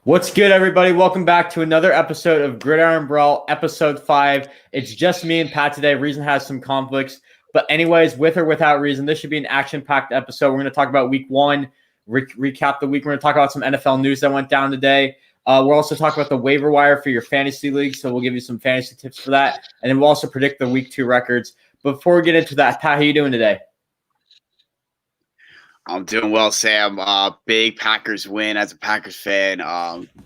What's good, everybody? Welcome back to another episode of Gridiron Brawl, episode 5. It's just me and Pat today. Reason has some conflicts. But anyways, with or without Reason, this should be an action-packed episode. We're going to talk about week 1, recap the week. We're going to talk about some NFL news that went down today. We'll also talk about the waiver wire for your fantasy league, so we'll give you some fantasy tips for that. And then we'll also predict the week 2 records. But before we get into that, Pat, how you doing today? I'm doing well, Sam. Big Packers win as a Packers fan.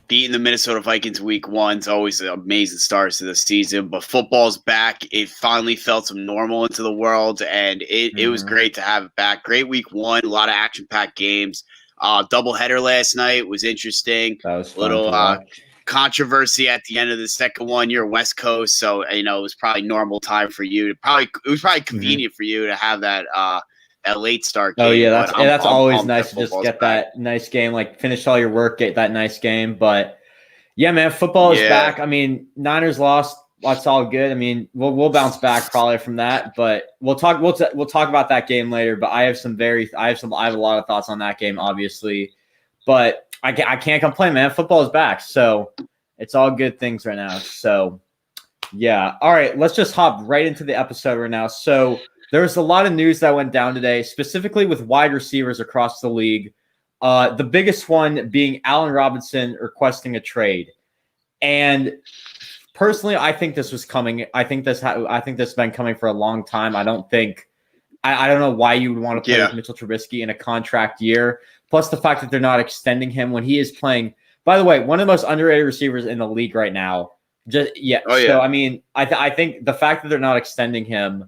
Beating the Minnesota Vikings week 1 is always an amazing start to the season. But football's back. It finally felt some normal into the world, and it was great to have it back. Great week 1, a lot of action-packed games. Doubleheader last night was interesting. That was fun. Little controversy at the end of the second one. You're West Coast, so it was probably normal time for you. It was probably convenient for you to have that a late start game. Oh, yeah, that's always nice to just get that nice game, like finish all your work, get that nice game. But, yeah, man, football is back. I mean, Niners lost. That's all good. I mean, we'll bounce back probably from that, but we'll talk about that game later. But I have a lot of thoughts on that game, obviously. But I can't complain, man. Football is back, so it's all good things right now. So, yeah. All right, let's just hop right into the episode right now. So, there's a lot of news that went down today, specifically with wide receivers across the league. The biggest one being Allen Robinson requesting a trade. And personally, I think this was coming. I think this has been coming for a long time. I don't know why you would want to play with Mitchell Trubisky in a contract year. Plus the fact that they're not extending him when he is playing. By the way, one of the most underrated receivers in the league right now. So I mean, I think the fact that they're not extending him,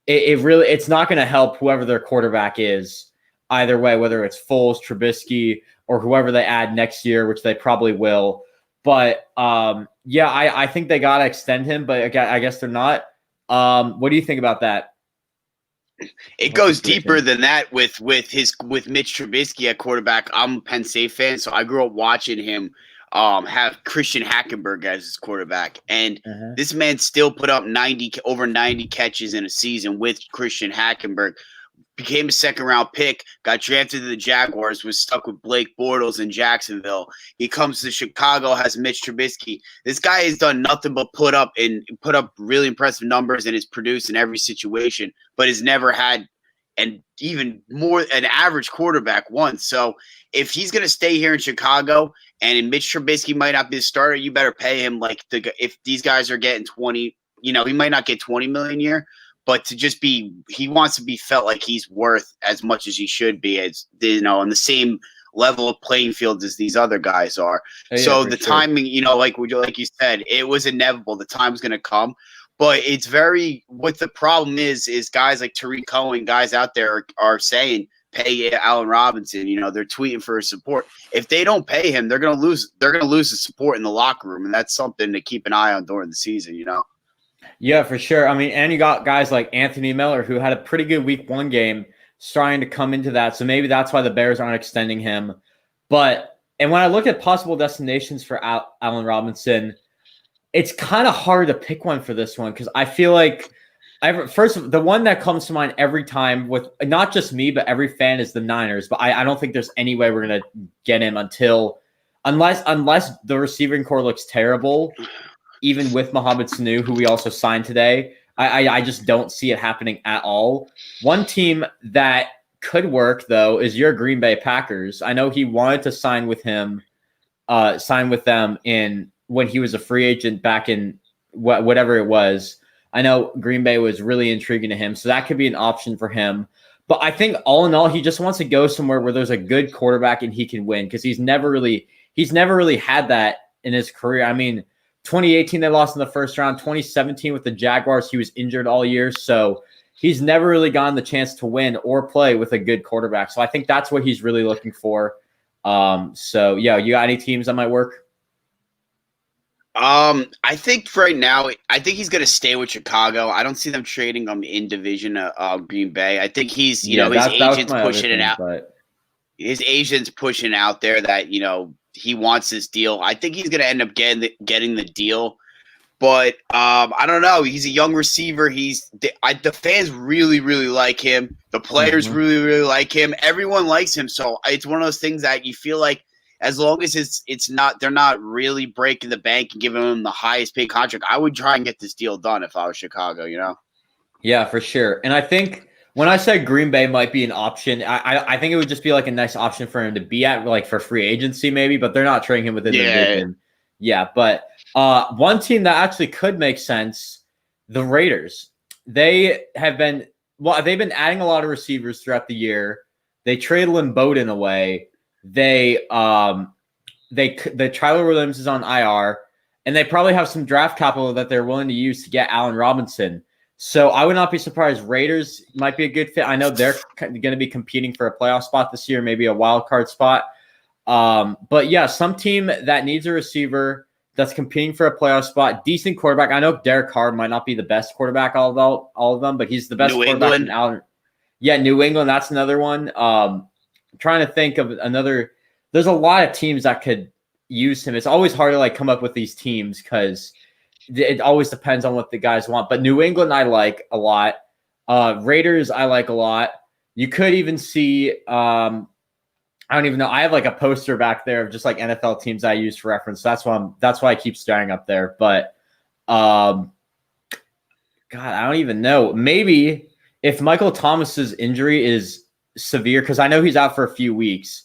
it's not going to help whoever their quarterback is either way, whether it's Foles, Trubisky, or whoever they add next year, which they probably will. But I think they got to extend him, but I guess they're not. What do you think about that? It goes deeper than that with Mitch Trubisky at quarterback. I'm a Penn State fan, so I grew up watching him have Christian Hackenberg as his quarterback. And this man still put up over 90 catches in a season with Christian Hackenberg. Became a second-round pick, got drafted to the Jaguars, was stuck with Blake Bortles in Jacksonville. He comes to Chicago, has Mitch Trubisky. This guy has done nothing but put up really impressive numbers and is produced in every situation, but has never had an average quarterback once. So if he's going to stay here in Chicago and Mitch Trubisky might not be the starter, you better pay him if these guys are getting 20, he might not get 20 million a year, but he wants to be felt like he's worth as much as he should be, as on the same level of playing field as these other guys are. So the timing, like you said, it was inevitable. The time's going to come. But it's what the problem is guys like Tariq Cohen, guys out there are saying, pay Allen Robinson. They're tweeting for his support. If they don't pay him, they're going to lose the support in the locker room. And that's something to keep an eye on during the season, Yeah, for sure. I mean, and you got guys like Anthony Miller, who had a pretty good week 1 game, starting to come into that. So maybe that's why the Bears aren't extending him. And when I look at possible destinations for Allen Robinson, it's kind of hard to pick one for this one because I feel like the one that comes to mind every time with not just me, but every fan is the Niners. But I don't think there's any way we're going to get him unless the receiving core looks terrible, even with Mohamed Sanu, who we also signed today. I just don't see it happening at all. One team that could work, though, is your Green Bay Packers. I know he wanted to sign with them when he was a free agent back in whatever it was. I know Green Bay was really intriguing to him, so that could be an option for him. But I think all in all, he just wants to go somewhere where there's a good quarterback and he can win because he's never really had that in his career. I mean, 2018 they lost in the first round. 2017 with the Jaguars, he was injured all year, so he's never really gotten the chance to win or play with a good quarterback. So I think that's what he's really looking for. So yeah, you got any teams that might work? I think right now, he's going to stay with Chicago. I don't see them trading him in division Green Bay. I think he's, his agent's pushing it out. His agent's pushing out there that, he wants this deal. I think he's going to end up getting the deal. But I don't know. He's a young receiver. The fans really, really like him. The players really, really like him. Everyone likes him. So it's one of those things that you feel like as long as it's not they're not really breaking the bank and giving him the highest paid contract, I would try and get this deal done if I was Chicago. Yeah, for sure. And I think when I said Green Bay might be an option, I think it would just be like a nice option for him to be at, like for free agency maybe, but they're not trading him within the division. Yeah, but one team that actually could make sense, the Raiders. They've been adding a lot of receivers throughout the year. They traded Lynn Bowden away. The Tyler Williams is on IR, and they probably have some draft capital that they're willing to use to get Allen Robinson. So I would not be surprised. Raiders might be a good fit. I know they're going to be competing for a playoff spot this year, maybe a wild card spot. But yeah, some team that needs a receiver that's competing for a playoff spot, decent quarterback. I know Derek Carr might not be the best quarterback all of them, but he's the best quarterback in Allen. Yeah, New England, that's another one. I'm trying to think of another. There's a lot of teams that could use him. It's always hard to like come up with these teams because it always depends on what the guys want. But New England, I like a lot. Raiders, I like a lot. You could even see, I don't even know. I have like a poster back there of just like NFL teams I use for reference. That's why I keep staring up there. But God, I don't even know. Maybe if Michael Thomas's injury is severe, because I know he's out for a few weeks.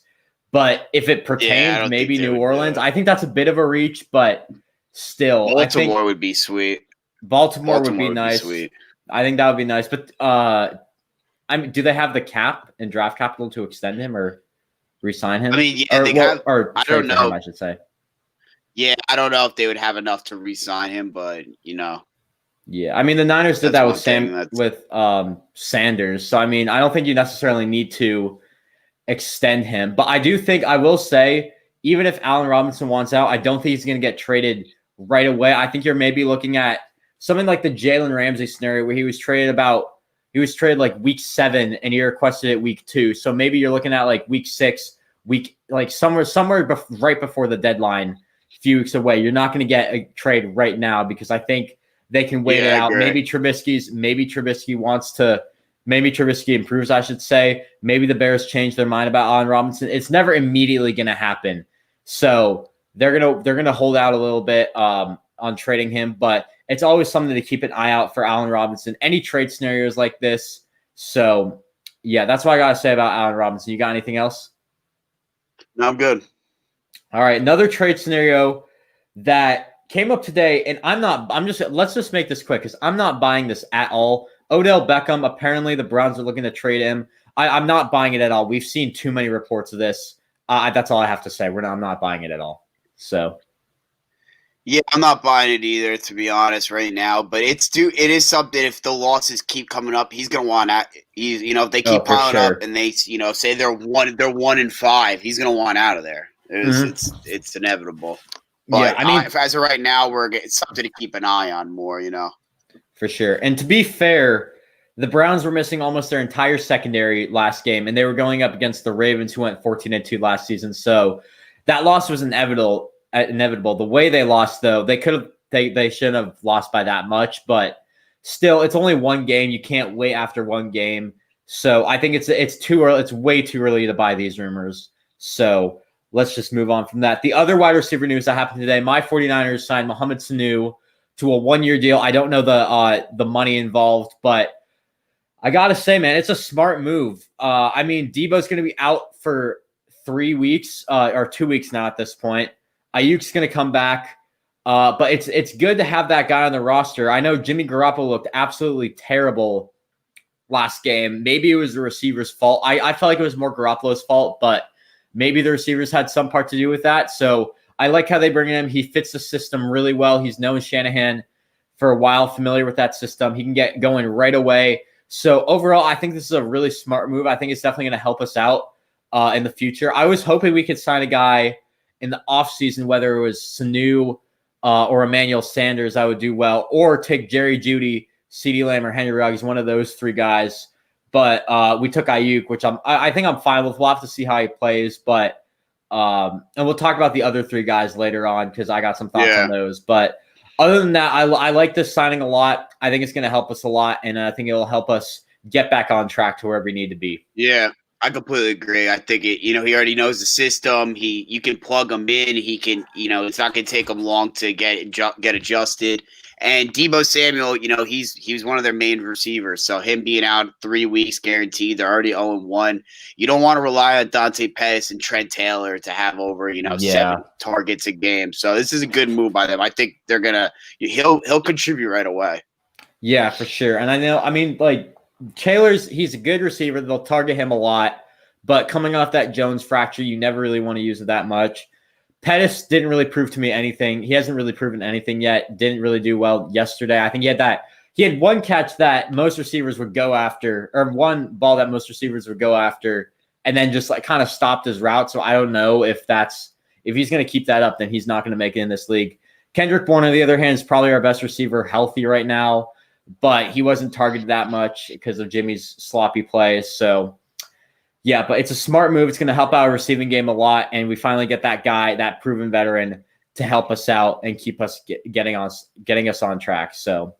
But if it pertains, maybe New Orleans. I think that's a bit of a reach, but still, Baltimore would be sweet. Baltimore would be nice. Sweet. I think that would be nice. But I mean, do they have the cap and draft capital to extend him or re-sign him? I mean, yeah, I don't know. I should say. Yeah, I don't know if they would have enough to re-sign him, but Yeah, I mean, the Niners did that with Sanders. So I mean, I don't think you necessarily need to extend him. But I do think, I will say, even if Allen Robinson wants out, I don't think he's going to get traded right away. I think you're maybe looking at something like the Jalen Ramsey scenario where he was traded like week 7 and he requested it week 2. So maybe you're looking at like week 6, somewhere right before the deadline, a few weeks away. You're not going to get a trade right now because I think they can wait it out. Maybe Trubisky improves, I should say. Maybe the Bears change their mind about Allen Robinson. It's never immediately going to happen. So they're gonna hold out a little bit on trading him, but it's always something to keep an eye out for Allen Robinson. Any trade scenarios like this. So yeah, that's what I gotta say about Allen Robinson. You got anything else? No, I'm good. All right, another trade scenario that came up today, and let's just make this quick because I'm not buying this at all. Odell Beckham, apparently the Browns are looking to trade him. I'm not buying it at all. We've seen too many reports of this. That's all I have to say. I'm not buying it at all. So, yeah, I'm not buying it either, to be honest, right now. But it is something. If the losses keep coming up, he's gonna want out. If they keep piling up and they, say they're 1-5, he's gonna want out of there. It's inevitable. But yeah, I mean, as of right now, it's something to keep an eye on more. For sure. And to be fair, the Browns were missing almost their entire secondary last game, and they were going up against the Ravens, who went 14-2 last season. So that loss was inevitable. The way they lost, though, they shouldn't have lost by that much, but still, it's only one game. You can't wait after one game. So I think it's too early. It's way too early to buy these rumors. So let's just move on from that. The other wide receiver news that happened today, my 49ers signed Mohamed Sanu to a 1-year deal. I don't know the money involved, but I got to say, man, it's a smart move. I mean, Debo's going to be out for 3 weeks or 2 weeks now at this point. Ayuk's going to come back, but it's good to have that guy on the roster. I know Jimmy Garoppolo looked absolutely terrible last game. Maybe it was the receiver's fault. I felt like it was more Garoppolo's fault, but maybe the receivers had some part to do with that. So I like how they bring him. He fits the system really well. He's known Shanahan for a while, familiar with that system. He can get going right away. So overall, I think this is a really smart move. I think it's definitely going to help us out in the future. I was hoping we could sign a guy in the offseason, whether it was Sanu or Emmanuel Sanders, I would do well, or take Jerry Jeudy, CeeDee Lamb, or Henry Ruggs, one of those 3 guys. But we took Ayuk, which I think I'm fine with. We'll have to see how he plays, but and we'll talk about the other 3 guys later on because I got some thoughts on those. But other than that, I like this signing a lot. I think it's going to help us a lot, and I think it'll help us get back on track to wherever we need to be. Yeah. I completely agree. I think he already knows the system. You can plug him in. He can, it's not going to take him long to get adjusted. And Deebo Samuel, he's one of their main receivers. So him being out 3 weeks guaranteed, they're already 0-1. You don't want to rely on Dante Pettis and Trent Taylor to have over, 7 targets a game. So this is a good move by them. I think he'll contribute right away. Yeah, for sure. And he's a good receiver. They'll target him a lot, but coming off that Jones fracture, you never really want to use it that much. Pettis didn't really prove to me anything. He hasn't really proven anything yet. Didn't really do well yesterday. I think he had one catch that most receivers would go after, or one ball that most receivers would go after, and then just kind of stopped his route. So I don't know if he's going to keep that up, then he's not going to make it in this league. Kendrick Bourne, on the other hand, is probably our best receiver healthy right now, but he wasn't targeted that much because of Jimmy's sloppy plays. So, yeah, but it's a smart move. It's going to help our receiving game a lot, and we finally get that guy, that proven veteran, to help us out and keep us getting us on track. So,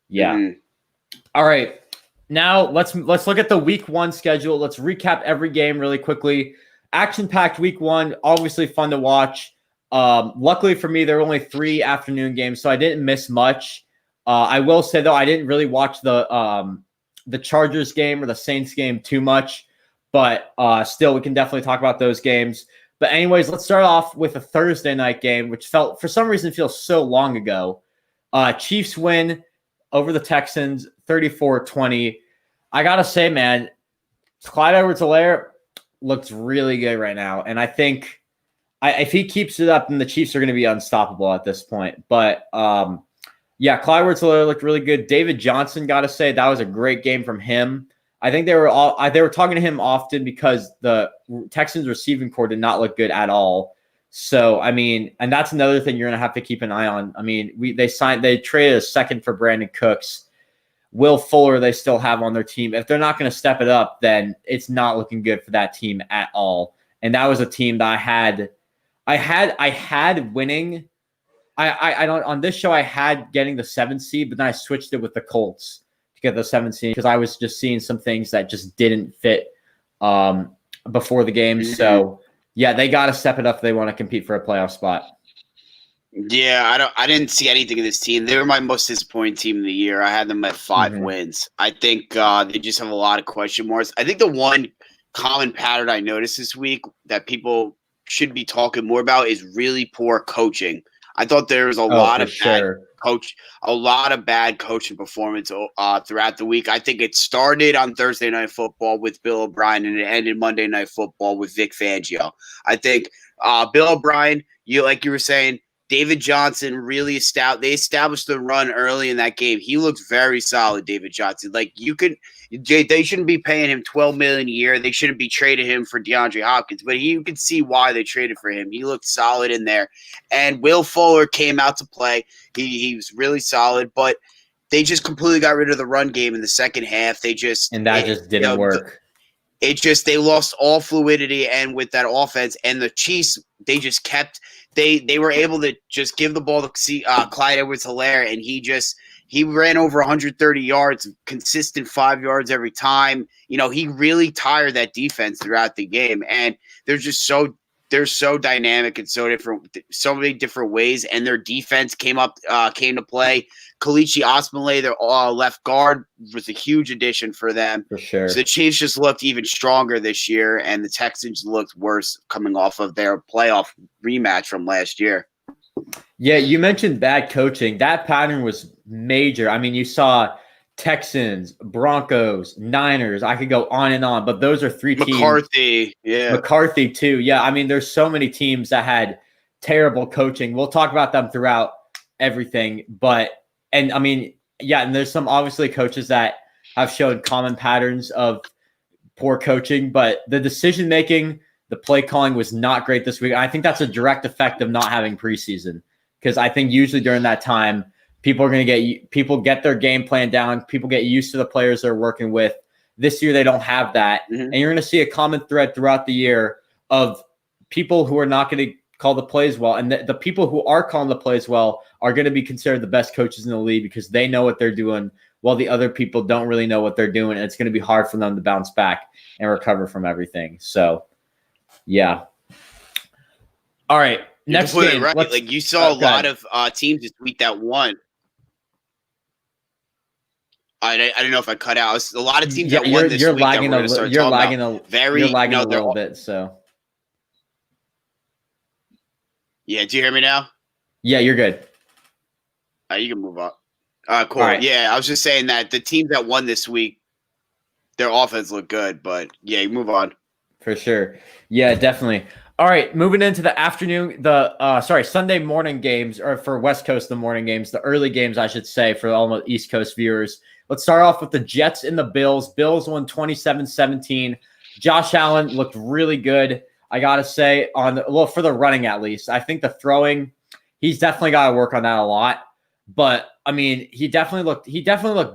yeah. Mm-hmm. All right. Now let's look at the week 1 schedule. Let's recap every game really quickly. Action-packed week 1, obviously fun to watch. Luckily for me, there were only 3 afternoon games, so I didn't miss much. I will say, though, I didn't really watch the Chargers game or the Saints game too much, but still, we can definitely talk about those games. But anyways, let's start off with a Thursday night game, which for some reason feels so long ago. Chiefs win over the Texans, 34-20. I got to say, man, Clyde Edwards-Helaire looks really good right now, and I think if he keeps it up, then the Chiefs are going to be unstoppable at this point. But yeah, Clyde Edwards-Helaire looked really good. David Johnson, got to say, that was a great game from him. I think they were talking to him often because the Texans receiving core did not look good at all. So, and that's another thing you're going to have to keep an eye on. They traded a second for Brandon Cooks. Will Fuller, they still have on their team. If they're not going to step it up, then it's not looking good for that team at all. And that was a team that I had winning. I don't, on this show, I had getting the 7th seed, but then I switched it with the Colts to get the 7th seed because I was just seeing some things that just didn't fit before the game. Mm-hmm. So yeah, they got to step it up if they want to compete for a playoff spot. Yeah, I didn't see anything in this team. They were my most disappointing team of the year. I had them at 5 wins. I think they just have a lot of question marks. I think the one common pattern I noticed this week that people should be talking more about is really poor coaching. I thought there was a lot of bad coaching performance throughout the week. I think it started on Thursday Night Football with Bill O'Brien and it ended Monday Night Football with Vic Fangio. I think Bill O'Brien, like you were saying, David Johnson really established the run early in that game. He looks very solid, David Johnson. They shouldn't be paying him $12 million a year. They shouldn't be trading him for DeAndre Hopkins, but you can see why they traded for him. He looked solid in there. And Will Fuller came out to play. He was really solid, but they just completely got rid of the run game in the second half. That just didn't work. They lost all fluidity and with that offense, and the Chiefs, they just kept they were able to just give the ball to Clyde Edwards-Helaire, and he ran over 130 yards, consistent 5 yards every time. He really tired that defense throughout the game, and they're so dynamic and so many different ways, and their defense came to play. Kalichi Osmole, their left guard, was a huge addition for them. For sure. So the Chiefs just looked even stronger this year, and the Texans looked worse coming off of their playoff rematch from last year. Yeah, you mentioned bad coaching. That pattern was major. You saw Texans, Broncos, Niners. I could go on and on, but those are 3 teams. McCarthy too. Yeah, there's so many teams that had terrible coaching. We'll talk about them throughout everything, and there's some obviously coaches that have shown common patterns of poor coaching, but the decision making, the play calling was not great this week. I think that's a direct effect of not having preseason, because I think usually during that time, people get their game plan down. People get used to the players they're working with. This year, they don't have that. Mm-hmm. And you're going to see a common thread throughout the year of people who are not going to call the plays well. And the people who are calling the plays well are going to be considered the best coaches in the league because they know what they're doing while the other people don't really know what they're doing. And it's going to be hard for them to bounce back and recover from everything. So, yeah. All right. Next game. Right. Like you saw a lot of teams this week that won. I don't know if I cut out. A lot of teams that won this week. You're lagging a little bit. So. Yeah. Do you hear me now? Yeah, you're good. You can move on. Cool. Right. Yeah, I was just saying that the teams that won this week, their offense looked good, but yeah, you move on. For sure. Yeah, definitely. All right, moving into the afternoon, Sunday morning games, or for West Coast, the morning games, the early games, I should say, for all the East Coast viewers. Let's start off with the Jets and the Bills. Bills won 27-17. Josh Allen looked really good, I got to say, for the running at least. I think the throwing, he's definitely got to work on that a lot. But I mean, he definitely looked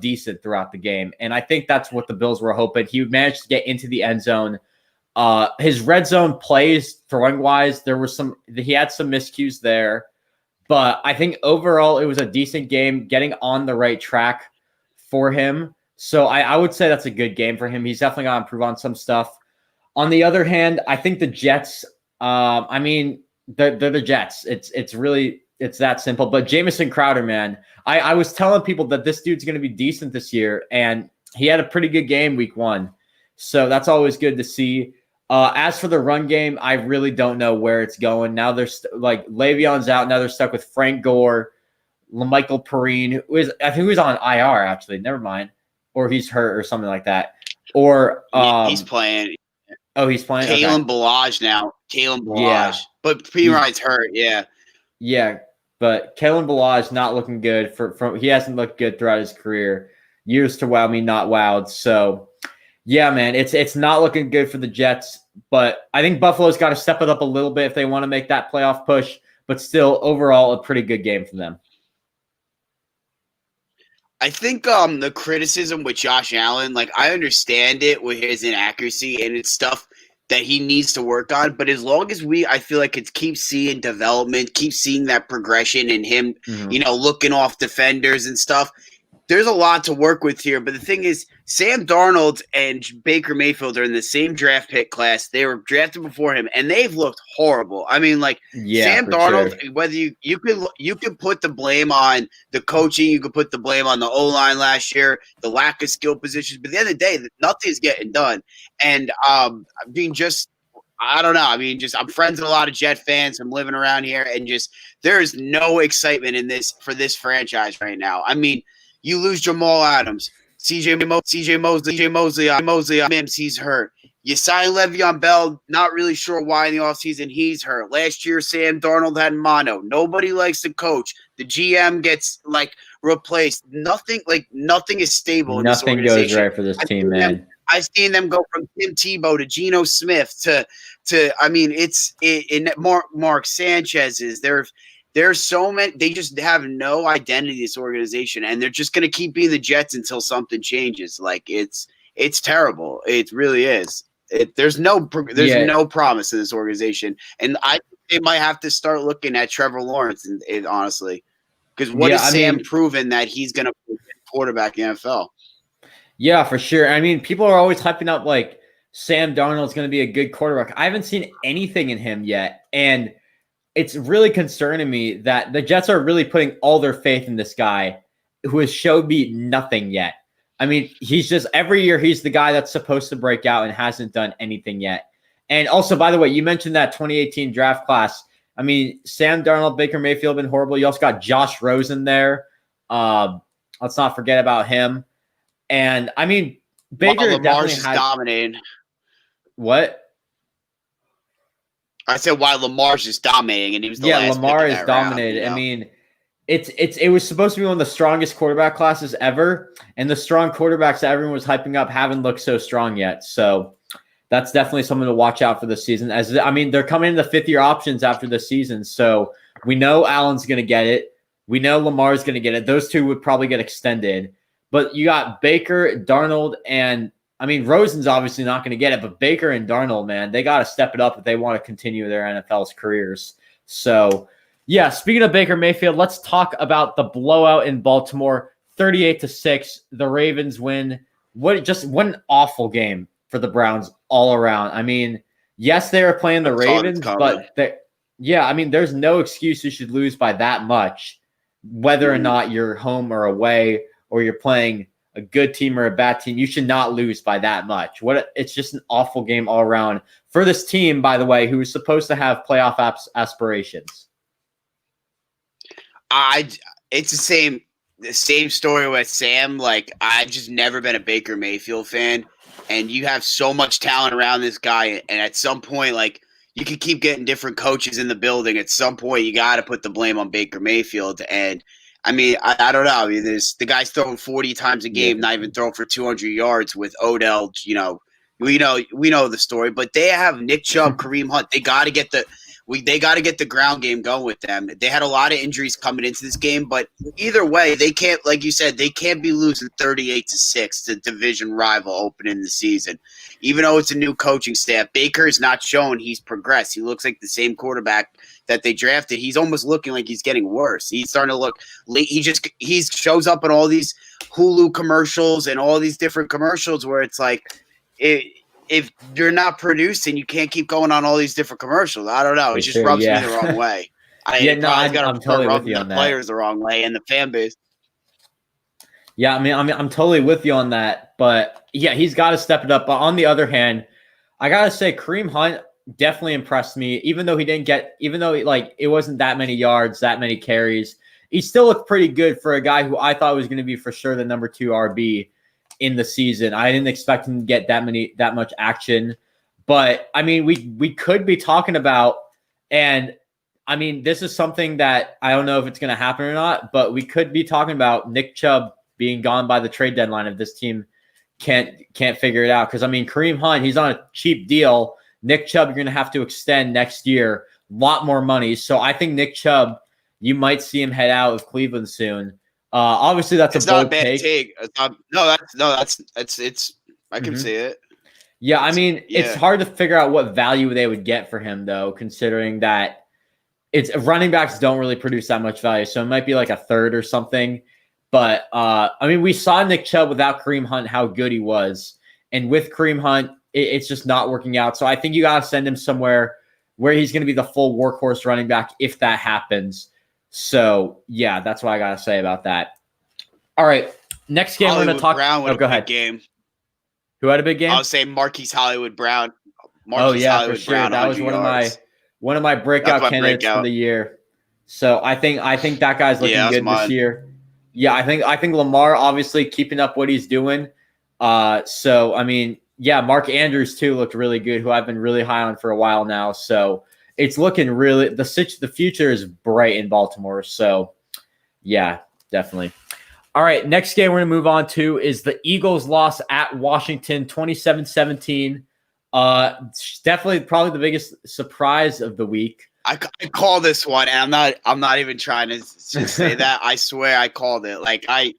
decent throughout the game, and I think that's what the Bills were hoping. He managed to get into the end zone. His red zone plays, throwing wise, he had some miscues there, but I think overall it was a decent game, getting on the right track for him. So I would say that's a good game for him. He's definitely got to improve on some stuff. On the other hand, I think the Jets. I mean, they're the Jets. It's that simple. But Jamison Crowder, man, I was telling people that this dude's going to be decent this year, and he had a pretty good game week 1. So that's always good to see. As for the run game, I really don't know where it's going. Now there's Le'Veon's out. Now they're stuck with Frank Gore, LaMichael Perine, I think he was on IR actually. Never mind, or he's hurt or something like that. Or he's playing. Oh, he's playing. Kalen Balaj now. Kalen Balaj, yeah. But Perine's hurt. Yeah. Yeah, but Kalen Balaj not looking good. He hasn't looked good throughout his career. Years to wow me, not wowed. So. Yeah, man, it's not looking good for the Jets, but I think Buffalo's got to step it up a little bit if they want to make that playoff push, but still, overall, a pretty good game for them. I think the criticism with Josh Allen, I understand it with his inaccuracy and it's stuff that he needs to work on, but as long as I feel like it's keep seeing development, keep seeing that progression in him, looking off defenders and stuff, there's a lot to work with here. But the thing is, Sam Darnold and Baker Mayfield are in the same draft pick class. They were drafted before him, and they've looked horrible. I mean, Sam Darnold, sure. Whether you could put the blame on the coaching, you could put the blame on the O-line last year, the lack of skill positions. But at the end of the day, nothing's getting done. And I don't know. I mean, I'm friends with a lot of Jet fans. I'm living around here, and there is no excitement in this for this franchise right now. I mean, you lose Jamal Adams, CJ Mosley, Mims, he's hurt. You sign Le'Veon Bell, not really sure why in the offseason he's hurt. Last year, Sam Darnold had mono. Nobody likes the coach. The GM gets replaced. Nothing is stable. Nothing in this goes right for this team, man. I've seen them go from Tim Tebow to Geno Smith to I mean, Mark Sanchez's. There's so many. They just have no identity, this organization, and they're just going to keep being the Jets until something changes. It's terrible. It really is. There's no promise in this organization, and I think they might have to start looking at Trevor Lawrence. Honestly, because what has Sam proven that he's going to be a quarterback in the NFL? Yeah, for sure. I mean, people are always hyping up Sam Darnold's going to be a good quarterback. I haven't seen anything in him yet, and it's really concerning me that the Jets are really putting all their faith in this guy who has showed me nothing yet. I mean, he's just every year he's the guy that's supposed to break out and hasn't done anything yet. And also, by the way, you mentioned that 2018 draft class. I mean, Sam Darnold, Baker Mayfield been horrible. You also got Josh Rosen there. Let's not forget about him. And I mean, Baker Lamar's just dominated. What? I said why Lamar's just dominating, and he was the last Lamar pick is dominated. Round, I mean, it was supposed to be one of the strongest quarterback classes ever, and the strong quarterbacks that everyone was hyping up haven't looked so strong yet. So that's definitely something to watch out for this season. They're coming in the 5th-year options after the season, so we know Allen's going to get it. We know Lamar's going to get it. Those two would probably get extended, but you got Baker, Darnold, and Rosen's obviously not going to get it, but Baker and Darnold, man, they got to step it up if they want to continue their NFL's careers. So, yeah, speaking of Baker Mayfield, let's talk about the blowout in Baltimore, 38-6. The Ravens win. What an awful game for the Browns all around. I mean, yes, they were playing the Ravens, but there's no excuse you should lose by that much, whether or not you're home or away, or you're playing a good team or a bad team. You should not lose by that much. It's just an awful game all around for this team, by the way, who is supposed to have playoff aspirations. It's the same story with Sam. Like, I've just never been a Baker Mayfield fan, and you have so much talent around this guy, and at some point, like, you can keep getting different coaches in the building. At some point, you got to put the blame on Baker Mayfield. And I mean, I don't know. I mean, the guy's throwing 40 times a game, not even throwing for 200 yards with Odell. We know the story, but they have Nick Chubb, Kareem Hunt. They got to get the ground game going with them. They had a lot of injuries coming into this game, but either way, they can't, like you said, they can't be losing 38-6 to division rival opening the season. Even though it's a new coaching staff, Baker is not shown he's progressed. He looks like the same quarterback that they drafted. He's almost looking like he's getting worse. He's starting to look late. He shows up in all these Hulu commercials and all these different commercials where it's like, if you're not producing, you can't keep going on all these different commercials. I don't know. It just rubs me the wrong way. I'm totally with you on that. Players the wrong way and the fan base. Yeah, I'm totally with you on that. But yeah, he's got to step it up. But on the other hand, I gotta say Kareem Hunt definitely impressed me. Even though it wasn't that many yards, that many carries, he still looked pretty good for a guy who I thought was going to be for sure the number 2 RB in the season. I didn't expect him to get that much action. But I mean, we could be talking about, and I mean, this is something that I don't know if it's going to happen or not, but we could be talking about Nick Chubb being gone by the trade deadline if this team can't figure it out. Because I mean, Kareem Hunt, he's on a cheap deal. Nick Chubb, you're going to have to extend next year, a lot more money. So I think Nick Chubb, you might see him head out of Cleveland soon. Obviously, that's a bold take. I can see it. Yeah, I mean, it's hard to figure out what value they would get for him, though, considering that running backs don't really produce that much value. So it might be like a third or something. But I mean, we saw Nick Chubb without Kareem Hunt how good he was, and with Kareem Hunt, it's just not working out. So I think you got to send him somewhere where he's going to be the full workhorse running back if that happens. So yeah, that's what I got to say about that. All right, next game we're going to talk. Brown go ahead. Game. Who had a big game? I was saying Marquise Hollywood Brown. For sure. That was one of my breakout candidates for the year. So I think that guy's looking good this year. Yeah, I think Lamar obviously keeping up what he's doing. So I mean, yeah, Mark Andrews too looked really good, who I've been really high on for a while now. So it's looking really the future is bright in Baltimore. So yeah, definitely. All right, next game we're going to move on to is the Eagles loss at Washington 27-17. Definitely probably the biggest surprise of the week. I call this one, and I'm not even trying to say that. I swear I called it. Like I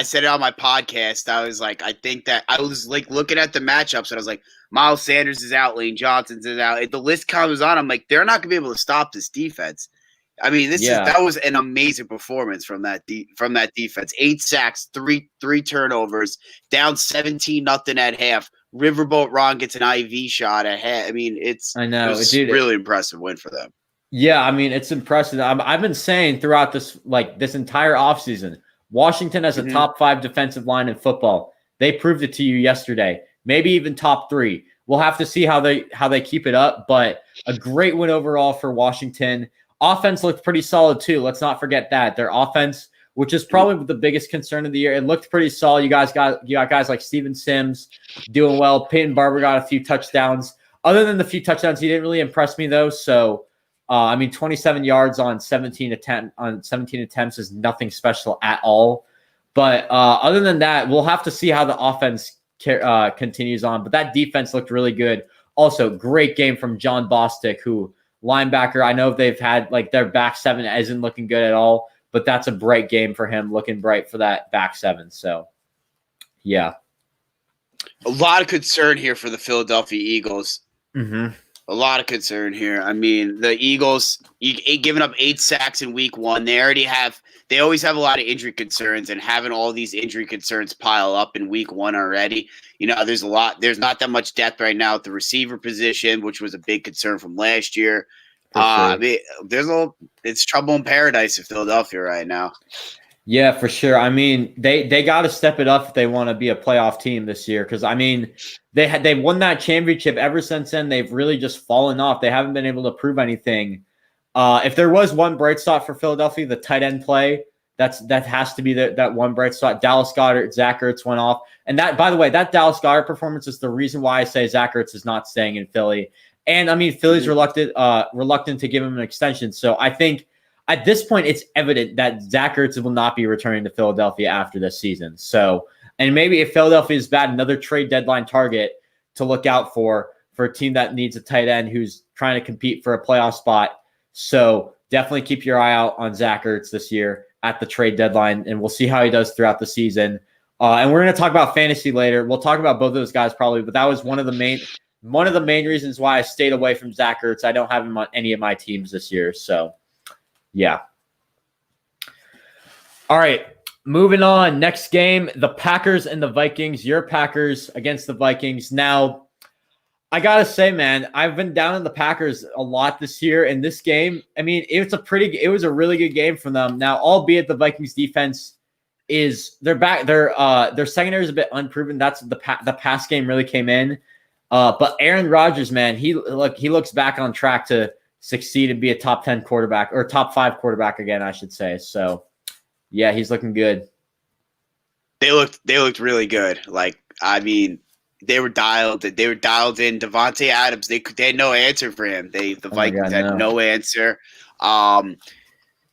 said it on my podcast. I was like, I think that I was like looking at the matchups, and I was like, Miles Sanders is out, Lane Johnson's is out. If the list comes on, I'm like, they're not gonna be able to stop this defense. I mean, that was an amazing performance from that defense. 8 sacks, three turnovers, down 17-0 at half. Riverboat Ron gets an IV shot ahead. I mean, it was really impressive win for them. Yeah, I mean, it's impressive. I've been saying throughout this entire offseason, Washington has a top 5 defensive line in football. They proved it to you yesterday. Maybe even top 3. We'll have to see how they keep it up, but a great win overall for Washington. Offense looked pretty solid too. Let's not forget that. Their offense, which is probably the biggest concern of the year, it looked pretty solid. You got guys like Steven Sims doing well. Peyton Barber got a few touchdowns. Other than the few touchdowns, he didn't really impress me though. So, I mean, 27 yards on 17 attempts is nothing special at all. But other than that, we'll have to see how the offense continues on. But that defense looked really good. Also, great game from John Bostick, who linebacker. I know they've had their back 7 isn't looking good at all, but that's a bright game for him, looking bright for that back 7. So, yeah. A lot of concern here for the Philadelphia Eagles. Mm-hmm. A lot of concern here. I mean, the Eagles giving up 8 sacks in week 1. They always have a lot of injury concerns, and having all these injury concerns pile up in week 1 already. There's not that much depth right now at the receiver position, which was a big concern from last year. Sure. I mean, it's trouble in paradise in Philadelphia right now. Yeah, for sure. I mean, they got to step it up if they want to be a playoff team this year. Because I mean, they won that championship. Ever since then, they've really just fallen off. They haven't been able to prove anything. If there was one bright spot for Philadelphia, the tight end play, that has to be that one bright spot. Dallas Goedert, Zach Ertz went off, and that, by the way, that Dallas Goedert performance is the reason why I say Zach Ertz is not staying in Philly. And I mean, Philly's reluctant to give him an extension. So I think, at this point, it's evident that Zach Ertz will not be returning to Philadelphia after this season. So, and maybe if Philadelphia is bad, another trade deadline target to look out for a team that needs a tight end who's trying to compete for a playoff spot. So definitely keep your eye out on Zach Ertz this year at the trade deadline, and we'll see how he does throughout the season. And we're going to talk about fantasy later. We'll talk about both of those guys probably, but that was one of the main reasons why I stayed away from Zach Ertz. I don't have him on any of my teams this year. So, yeah. All right. Moving on. Next game, the Packers and the Vikings. Your Packers against the Vikings. Now, I got to say, man, I've been down on the Packers a lot this year. In this game, I mean, it was a really good game for them. Now, albeit the Vikings defense they're back. Their secondary is a bit unproven. That's the pass game really came in. But Aaron Rodgers, man, he looks back on track to succeed and be a top 10 quarterback, or top 5 quarterback again, I should say. So, yeah, he's looking good. They looked really good. Like, I mean, they were dialed in. Devontae Adams, they had no answer for him. The Vikings had no answer.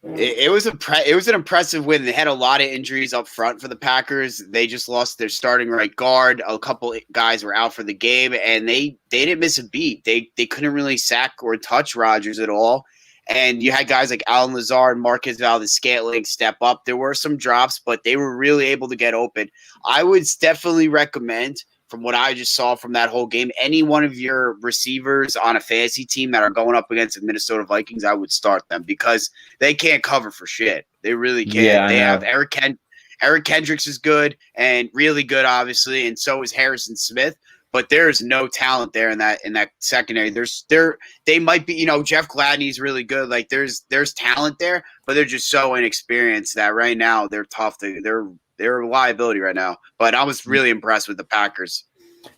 It was an impressive win. They had a lot of injuries up front for the Packers. They just lost their starting right guard. A couple guys were out for the game, and they didn't miss a beat. They couldn't really sack or touch Rodgers at all. And you had guys like Allen Lazard, Marquez Valdes-Scantling step up. There were some drops, but they were really able to get open. I would definitely recommend, from what I just saw from that whole game, any one of your receivers on a fantasy team that are going up against the Minnesota Vikings, I would start them, because they can't cover for shit. They really can't. Yeah, they have Eric Kendricks is good and really good, obviously, and so is Harrison Smith. But there's no talent there in that secondary. They might be, Jeff Gladney's really good. Like there's talent there, but they're just so inexperienced that right now they're tough. They're a liability right now. But I was really impressed with the Packers.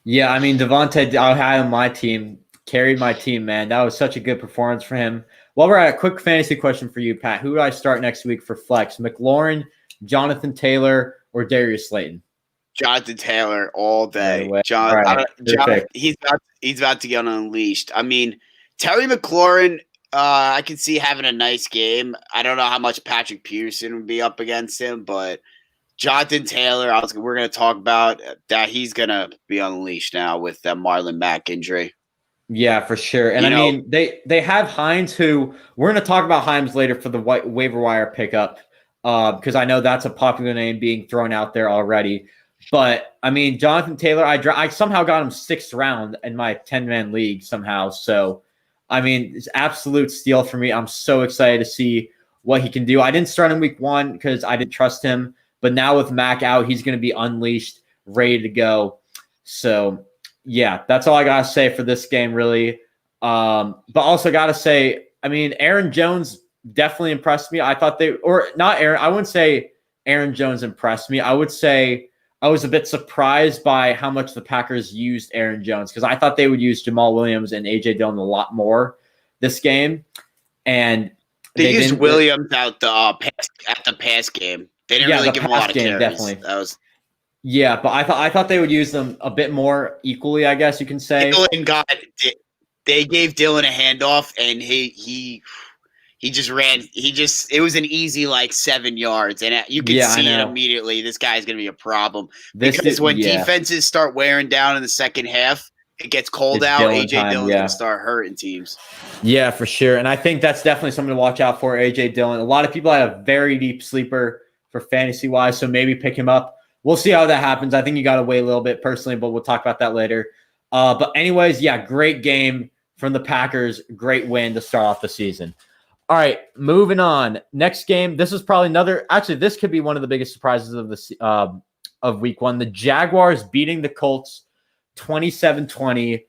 Yeah, I mean, Devontae, I had on my team, carried my team, man. That was such a good performance for him. Well, we're at a quick fantasy question for you, Pat. Who do I start next week for flex? McLaurin, Jonathan Taylor, or Darius Slayton? Jonathan Taylor all day. John, right. He's about to get unleashed. I mean, Terry McLaurin, I can see having a nice game. I don't know how much Patrick Peterson would be up against him, but Jonathan Taylor, we're going to talk about that. He's going to be unleashed now with that Marlon Mack injury. Yeah, for sure. And mean, they have Hines, who we're going to talk about Hines later for the waiver wire pickup, because I know that's a popular name being thrown out there already. But, I mean, Jonathan Taylor, I somehow got him 6th round in my 10-man league somehow. So, I mean, it's absolute steal for me. I'm so excited to see what he can do. I didn't start him week 1 because I didn't trust him. But now with Mac out, he's going to be unleashed, ready to go. So, yeah, that's all I got to say for this game, really. But also got to say, I mean, Aaron Jones definitely impressed me. I thought I wouldn't say Aaron Jones impressed me. I would say I was a bit surprised by how much the Packers used Aaron Jones, because I thought they would use Jamal Williams and A.J. Dillon a lot more this game. And they used Williams at the pass game. They didn't really give him a lot of carries. Definitely. But I thought they would use them a bit more equally, I guess you can say. They gave Dillon a handoff, and he just ran. It was an easy 7 yards, and you could see it immediately. This guy's going to be a problem because when defenses start wearing down in the second half, it gets cold out. A.J. Dillon's going to start hurting teams. Yeah, for sure. And I think that's definitely something to watch out for, A.J. Dillon. A lot of people had a very deep sleeper for fantasy-wise, so maybe pick him up. We'll see how that happens. I think you got to wait a little bit personally, but we'll talk about that later. But anyways, great game. from the Packers. Great win to start off the season. All right, moving on. Next game. This is probably another. Actually, this could be one of the biggest surprises of the of Week 1. The Jaguars beating the Colts 27-20,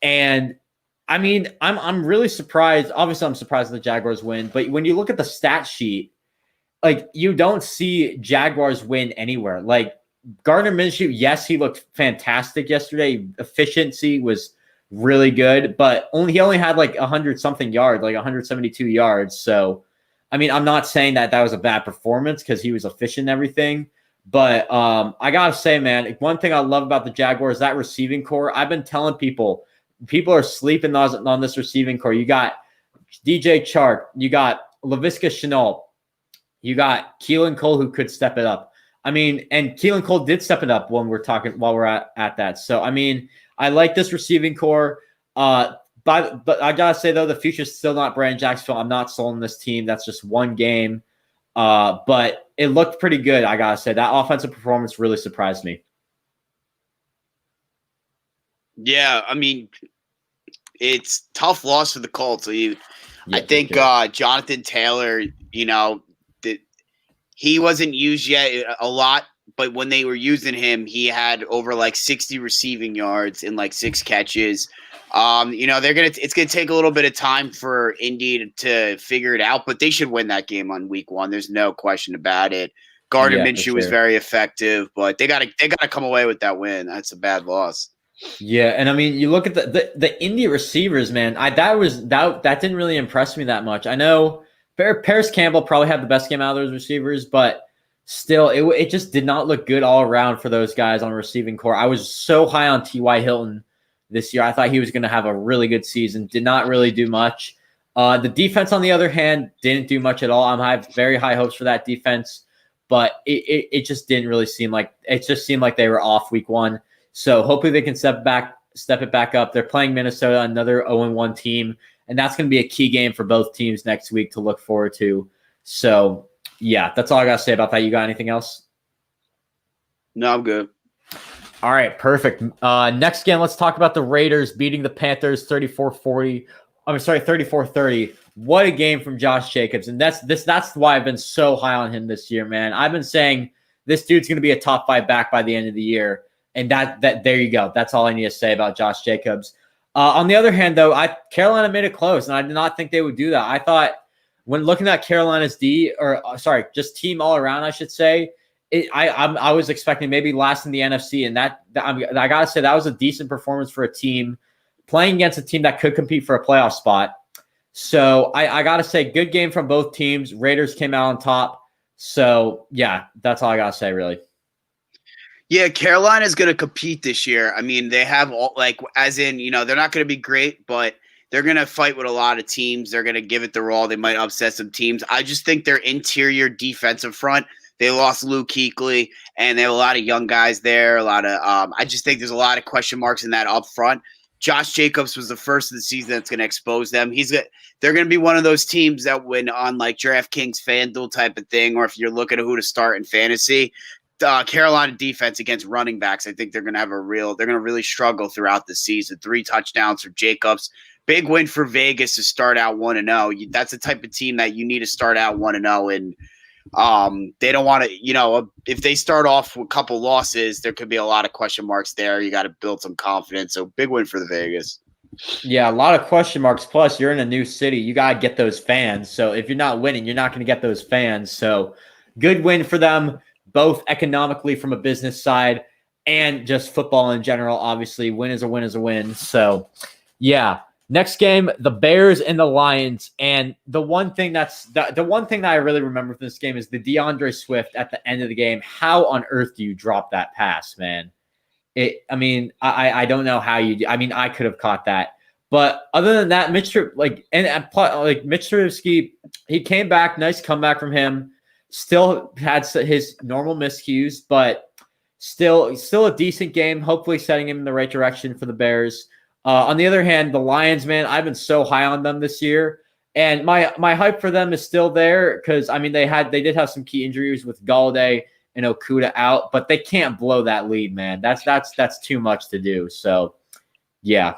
and I mean, I'm really surprised. Obviously, I'm surprised the Jaguars win, but when you look at the stat sheet, like you don't see Jaguars win anywhere. Like Gardner Minshew, yes, he looked fantastic yesterday. Efficiency was really good, but he only had like 100-something yards, like 172 yards. So, I mean, I'm not saying that was a bad performance because he was efficient and everything. But I got to say, man, one thing I love about the Jaguars, that receiving core. I've been telling people are sleeping on this receiving core. You got DJ Chark, you got Laviska Shenault, you got Keelan Cole who could step it up. I mean, and Keelan Cole did step it up while we're at that. So, I mean, I like this receiving core. But I got to say, though, the future's still not Brandon Jacksonville. I'm not sold on this team. That's just one game. But it looked pretty good, I got to say. That offensive performance really surprised me. Yeah, I mean, it's tough loss for the Colts. I think Jonathan Taylor, he wasn't used yet a lot, but when they were using him, he had over like 60 receiving yards and like 6 catches. It's gonna take a little bit of time for Indy to figure it out, but they should win that game on Week 1. There's no question about it. Gardner Minshew was very effective, but they gotta come away with that win. That's a bad loss. Yeah, and I mean, you look at the Indy receivers, man. That didn't really impress me that much. I know Paris Campbell probably had the best game out of those receivers, but still, it just did not look good all around for those guys on receiving core. I was so high on T.Y. Hilton this year. I thought he was going to have a really good season. Did not really do much. The defense, on the other hand, didn't do much at all. I have very high hopes for that defense, but it just didn't really seem like – it just seemed like they were off Week 1. So hopefully they can step it back up. They're playing Minnesota, another 0-1 team, and that's going to be a key game for both teams next week to look forward to. So, yeah, that's all I got to say about that. You got anything else? No, I'm good. All right, perfect. Next game, let's talk about the Raiders beating the Panthers 34-30. What a game from Josh Jacobs. And that's why I've been so high on him this year, man. I've been saying this dude's going to be a top 5 back by the end of the year. And that there you go. That's all I need to say about Josh Jacobs. On the other hand, though, Carolina made it close, and I did not think they would do that. I thought when looking at Carolina's just team all around, I should say, I was expecting maybe last in the NFC, and I gotta say that was a decent performance for a team playing against a team that could compete for a playoff spot. So I gotta say, good game from both teams. Raiders came out on top. So yeah, that's all I gotta say, really. Yeah, Carolina's going to compete this year. I mean, they have they're not going to be great, but they're going to fight with a lot of teams. They're going to give it their all. They might upset some teams. I just think their interior defensive front, they lost Luke Kuechly, and they have a lot of young guys there. I just think there's a lot of question marks in that up front. Josh Jacobs was the first of the season that's going to expose them. They're going to be one of those teams that when on like DraftKings FanDuel type of thing, or if you're looking at who to start in fantasy, Carolina defense against running backs, I think they're going to really struggle throughout the season. 3 touchdowns for Jacobs. Big win for Vegas to start out 1-0. That's the type of team that you need to start out 1-0. And they don't want to, if they start off with a couple losses, there could be a lot of question marks there. You got to build some confidence. So big win for the Vegas. Yeah, a lot of question marks. Plus, you're in a new city. You got to get those fans. So if you're not winning, you're not going to get those fans. So good win for them, both economically from a business side and just football in general. Obviously, win is a win is a win. So, yeah. Next game, the Bears and the Lions. And the one thing that I really remember from this game is the DeAndre Swift at the end of the game. How on earth do you drop that pass, man? I don't know how you do. I mean, I could have caught that. But other than that, Mitch Trubisky, he came back. Nice comeback from him. Still had his normal miscues, but still a decent game. Hopefully setting him in the right direction for the Bears. On the other hand, the Lions, man, I've been so high on them this year. And my hype for them is still there because, I mean, they did have some key injuries with Galladay and Okudah out, but they can't blow that lead, man. That's too much to do. So, yeah.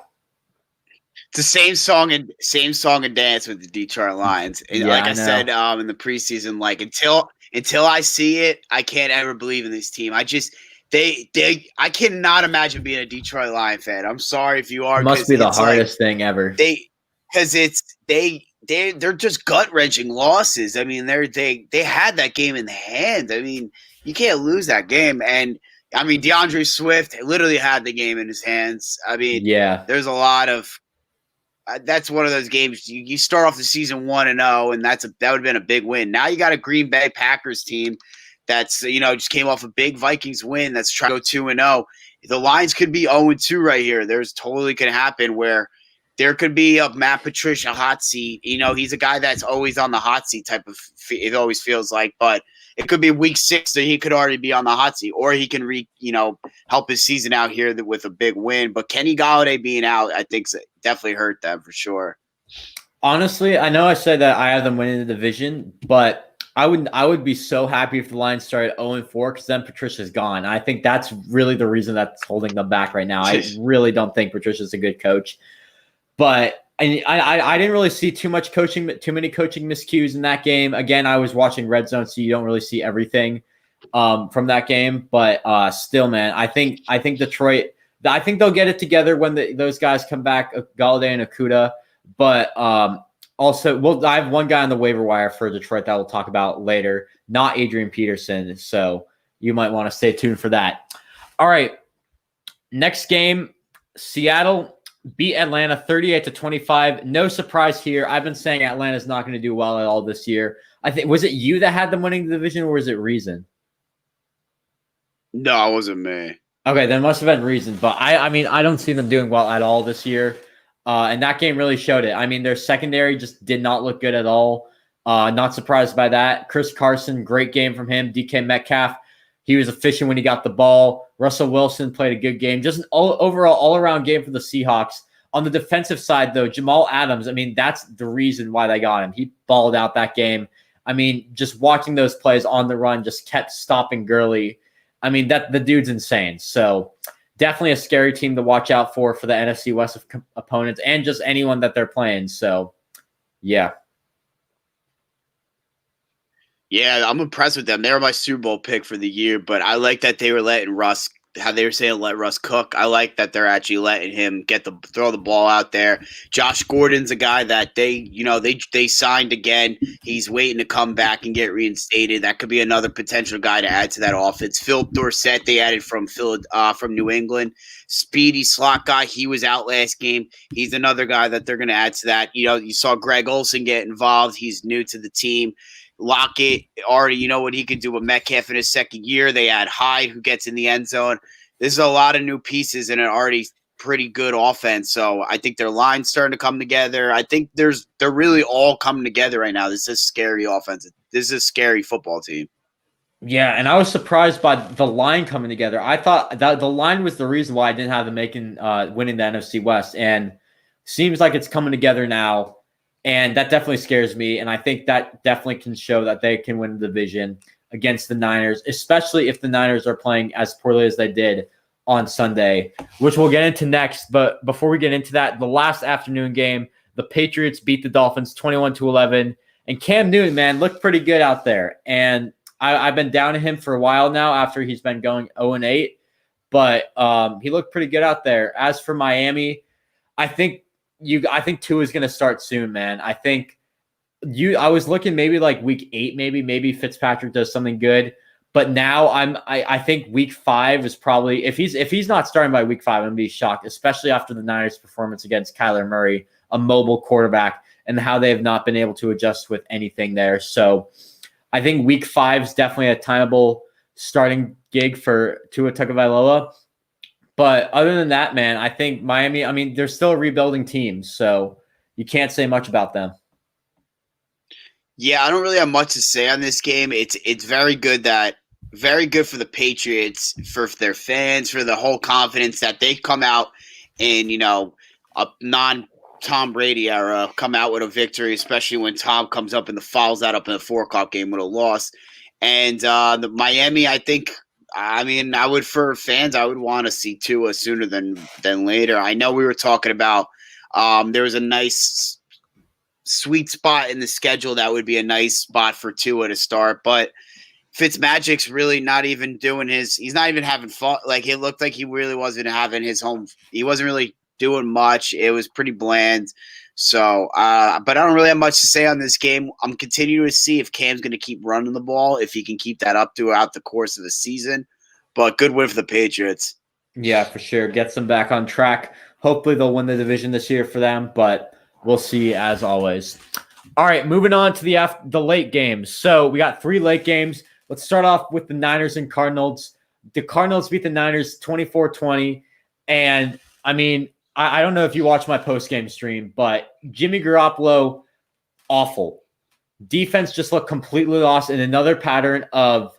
It's the same song and dance with the Detroit Lions. And Yeah, like I know. said in the preseason, like until I see it, I can't ever believe in this team. I cannot imagine being a Detroit Lion fan. I'm sorry if you are. It must be the hardest thing ever. They're just gut wrenching losses. I mean, they had that game in the hand. I mean, you can't lose that game. And I mean, DeAndre Swift literally had the game in his hands. I mean, yeah, there's a lot of. That's one of those games you start off the season 1-0, and that would have been a big win. Now you got a Green Bay Packers team that's just came off a big Vikings win that's trying to go 2-0. The Lions could be 0-2 right here. There's totally can happen where there could be a Matt Patricia hot seat. He's a guy that's always on the hot seat type of. It always feels like, but it could be week 6 that he could already be on the hot seat, or he can help his season out here with a big win. But Kenny Golladay being out, I think definitely hurt them for sure. Honestly, I know I said that I have them winning the division, but I would be so happy if the Lions started 0-4 because then Patricia's gone. I think that's really the reason that's holding them back right now. I really don't think Patricia's a good coach. But I didn't really see too many coaching miscues in that game. Again, I was watching Red Zone, so you don't really see everything from that game. But still, man, I think Detroit. I think they'll get it together when those guys come back, Galladay and Okudah. But also, I have one guy on the waiver wire for Detroit that we'll talk about later, not Adrian Peterson. So you might want to stay tuned for that. All right, next game, Seattle beat Atlanta 38-25. No surprise here. I've been saying Atlanta's not going to do well at all this year. I think was it you that had them winning the division, or was it Reason? No, it wasn't me. Okay, then must have been Reason. But I mean, I don't see them doing well at all this year. And that game really showed it. I mean, their secondary just did not look good at all. Not surprised by that. Chris Carson, great game from him. DK Metcalf, he was efficient when he got the ball. Russell Wilson played a good game. Just an overall all-around game for the Seahawks. On the defensive side, though, Jamal Adams, I mean, that's the reason why they got him. He balled out that game. I mean, just watching those plays on the run just kept stopping Gurley. I mean, the dude's insane. So definitely a scary team to watch out for the NFC West opponents and just anyone that they're playing. So, yeah. Yeah, I'm impressed with them. They were my Super Bowl pick for the year, but I like that they were letting Russ, how they were saying let Russ cook. I like that they're actually letting him throw the ball out there. Josh Gordon's a guy that they signed again. He's waiting to come back and get reinstated. That could be another potential guy to add to that offense. Philip Dorsett they added from New England. Speedy slot guy. He was out last game. He's another guy that they're going to add to that. You saw Greg Olsen get involved. He's new to the team. Lockett, already you know what he could do with Metcalf in his second year. They add Hyde, who gets in the end zone. This is a lot of new pieces in an already pretty good offense. So I think their line's starting to come together. I think they're really all coming together right now. This is a scary offense. This is a scary football team. Yeah, and I was surprised by the line coming together. I thought that the line was the reason why I didn't have them winning the NFC West, and seems like it's coming together now. And that definitely scares me. And I think that definitely can show that they can win the division against the Niners, especially if the Niners are playing as poorly as they did on Sunday, which we'll get into next. But before we get into that, the last afternoon game, the Patriots beat the Dolphins 21-11. And Cam Newton, man, looked pretty good out there. And I've been down to him for a while now after he's been going 0-8. But he looked pretty good out there. As for Miami, I think Tua is going to start soon, man. I was looking maybe like week 8, maybe Fitzpatrick does something good. But now I think week 5 is probably if he's not starting by week 5, I'm going to be shocked, especially after the Niners' performance against Kyler Murray, a mobile quarterback, and how they have not been able to adjust with anything there. So I think week 5 is definitely a timeable starting gig for Tua Tagovailoa. But other than that, man, I think Miami, I mean, they're still a rebuilding team, so you can't say much about them. Yeah, I don't really have much to say on this game. It's very good for the Patriots, for their fans, for the whole confidence that they come out in, a non-Tom Brady era, come out with a victory, especially when Tom comes up and fouls that up in the 4 o'clock game with a loss. And the Miami, I would, for fans, I would want to see Tua sooner than later. I know we were talking about There was a nice sweet spot in the schedule that would be a nice spot for Tua to start, but Fitzmagic's really not even doing he's not even having fun. Like, it looked like he really wasn't having his home. He wasn't really doing much. It was pretty bland. So, but I don't really have much to say on this game. I'm continuing to see if Cam's going to keep running the ball, if he can keep that up throughout the course of the season. But good win for the Patriots. Yeah, for sure. Gets them back on track. Hopefully they'll win the division this year for them, but we'll see as always. All right, moving on to the late games. So we got 3 late games. Let's start off with the Niners and Cardinals. The Cardinals beat the Niners 24-20. And, I mean, I don't know if you watched my post-game stream, but Jimmy Garoppolo, awful. Defense just looked completely lost in another pattern of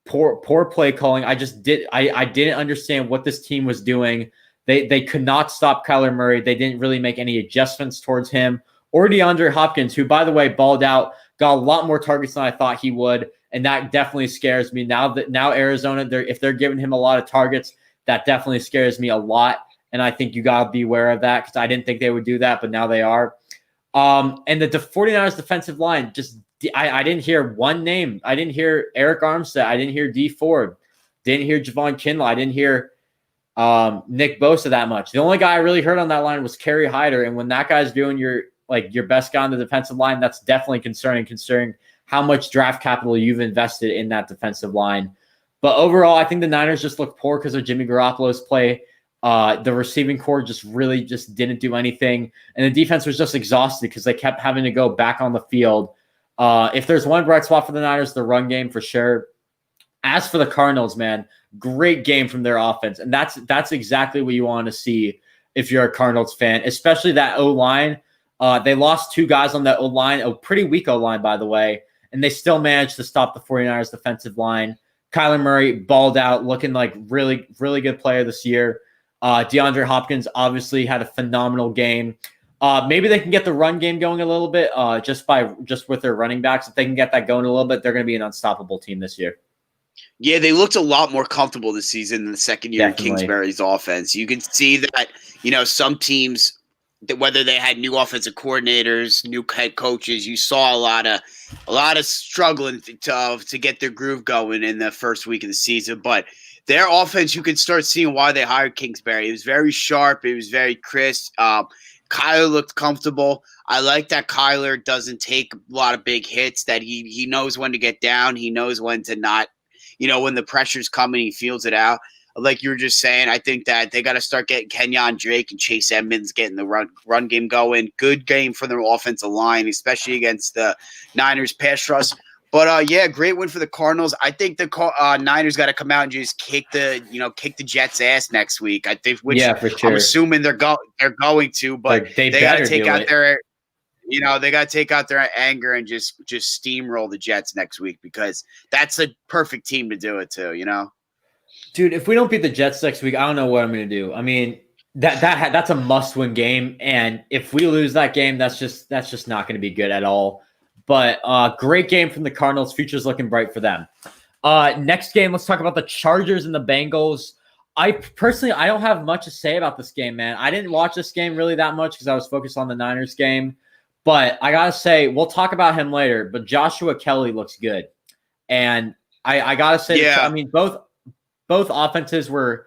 poor play calling. I didn't understand what this team was doing. They could not stop Kyler Murray. They didn't really make any adjustments towards him. Or DeAndre Hopkins, who, by the way, balled out, got a lot more targets than I thought he would. And that definitely scares me. Now Arizona, if they're giving him a lot of targets, that definitely scares me a lot. And I think you got to be aware of that, because I didn't think they would do that, but now they are. And the 49ers defensive line, I didn't hear one name. I didn't hear Eric Armstead. I didn't hear D Ford. Didn't hear Javon Kinlaw. I didn't hear Nick Bosa that much. The only guy I really heard on that line was Kerry Hyder. And when that guy's doing your best guy on the defensive line, that's definitely concerning, considering how much draft capital you've invested in that defensive line. But overall, I think the Niners just look poor because of Jimmy Garoppolo's play. The receiving core really didn't do anything. And the defense was just exhausted because they kept having to go back on the field. If there's one bright spot for the Niners, the run game for sure. As for the Cardinals, man, great game from their offense. And that's exactly what you want to see if you're a Cardinals fan, especially that O-line. They lost 2 guys on that O-line, a pretty weak O-line, by the way, and they still managed to stop the 49ers defensive line. Kyler Murray balled out, looking like really, really good player this year. DeAndre Hopkins obviously had a phenomenal game. Maybe they can get the run game going a little bit just with their running backs. If they can get that going a little bit, they're going to be an unstoppable team this year. Yeah, they looked a lot more comfortable this season in the second year of Kingsbury's offense. You can see that, some teams, that whether they had new offensive coordinators, new head coaches, you saw a lot of struggling to get their groove going in the first week of the season. But their offense, you could start seeing why they hired Kingsbury. It was very sharp. It was very crisp. Kyler looked comfortable. I like that Kyler doesn't take a lot of big hits, that he knows when to get down. He knows when to not, when the pressure's coming, he feels it out. Like you were just saying, I think that they got to start getting Kenyon Drake and Chase Edmonds getting the run game going. Good game for their offensive line, especially against the Niners pass rush. But great win for the Cardinals. I think the Niners got to come out and just kick the Jets' ass next week. I think, which for sure. I'm assuming they're going to, but they got to take out their, they got to take out their anger and just steamroll the Jets next week, because that's a perfect team to do it to. Dude, if we don't beat the Jets next week, I don't know what I'm going to do. I mean, that's a must-win game, and if we lose that game, that's just not going to be good at all. But great game from the Cardinals. Future's looking bright for them. Next game, let's talk about the Chargers and the Bengals. I don't have much to say about this game, man. I didn't watch this game really that much because I was focused on the Niners game. But I got to say, we'll talk about him later, but Joshua Kelly looks good. And I got to say, I mean, both offenses were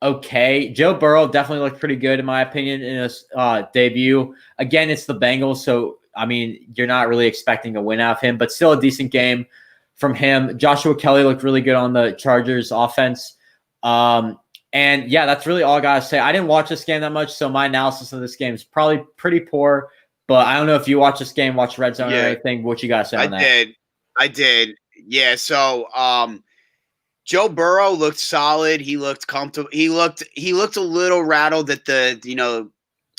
okay. Joe Burrow definitely looked pretty good, in my opinion, in his debut. Again, it's the Bengals, so, I mean, you're not really expecting a win out of him, but still a decent game from him. Joshua Kelly looked really good on the Chargers offense. And, yeah, that's really all I got to say. I didn't watch this game that much, so my analysis of this game is probably pretty poor. But I don't know if you watch this game, watch Red Zone or anything. What you got to say on that? I did. Yeah, so Joe Burrow looked solid. He looked comfortable. He looked a little rattled at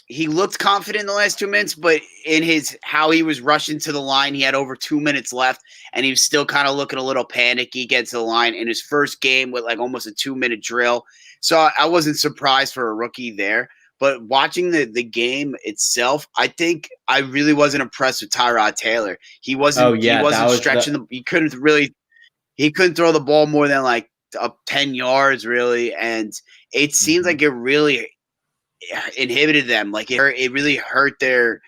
he looked confident in the last 2 minutes, but in how he was rushing to the line, he had over 2 minutes left, and he was still kind of looking a little panicky against the line in his first game with like almost a 2-minute drill. So I wasn't surprised for a rookie there. But watching the game itself, I think I really wasn't impressed with Tyrod Taylor. He wasn't stretching he couldn't throw the ball more than like up 10 yards really. And it seems like inhibited them. Like it really hurt their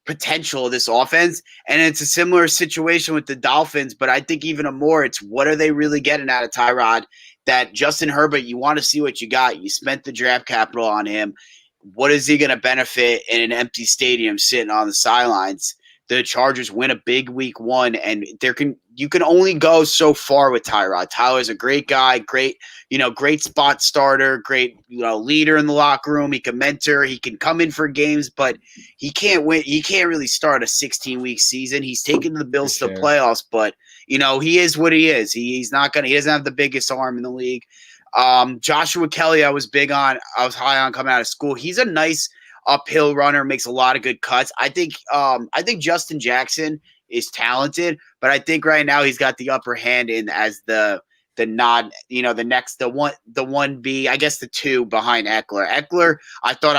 potential of this offense. And it's a similar situation with the Dolphins, but I think even more, it's what are they really getting out of Tyrod? That Justin Herbert, you want to see what you got. You spent the draft capital on him. What is he going to benefit in an empty stadium sitting on the sidelines? The Chargers win a big week 1, and you can only go so far with Tyrod. Tyler's a great guy, great spot starter, great leader in the locker room. He can mentor, he can come in for games, but he can't win. He can't really start a 16-week season. He's taken the Bills to the playoffs, but he is what he is. He doesn't have the biggest arm in the league. Joshua Kelly, I was high on coming out of school. He's a nice uphill runner, makes a lot of good cuts. I think Justin Jackson is talented, but I think right now he's got the upper hand in as the 1B, I guess the 2 behind Eckler. Eckler, I thought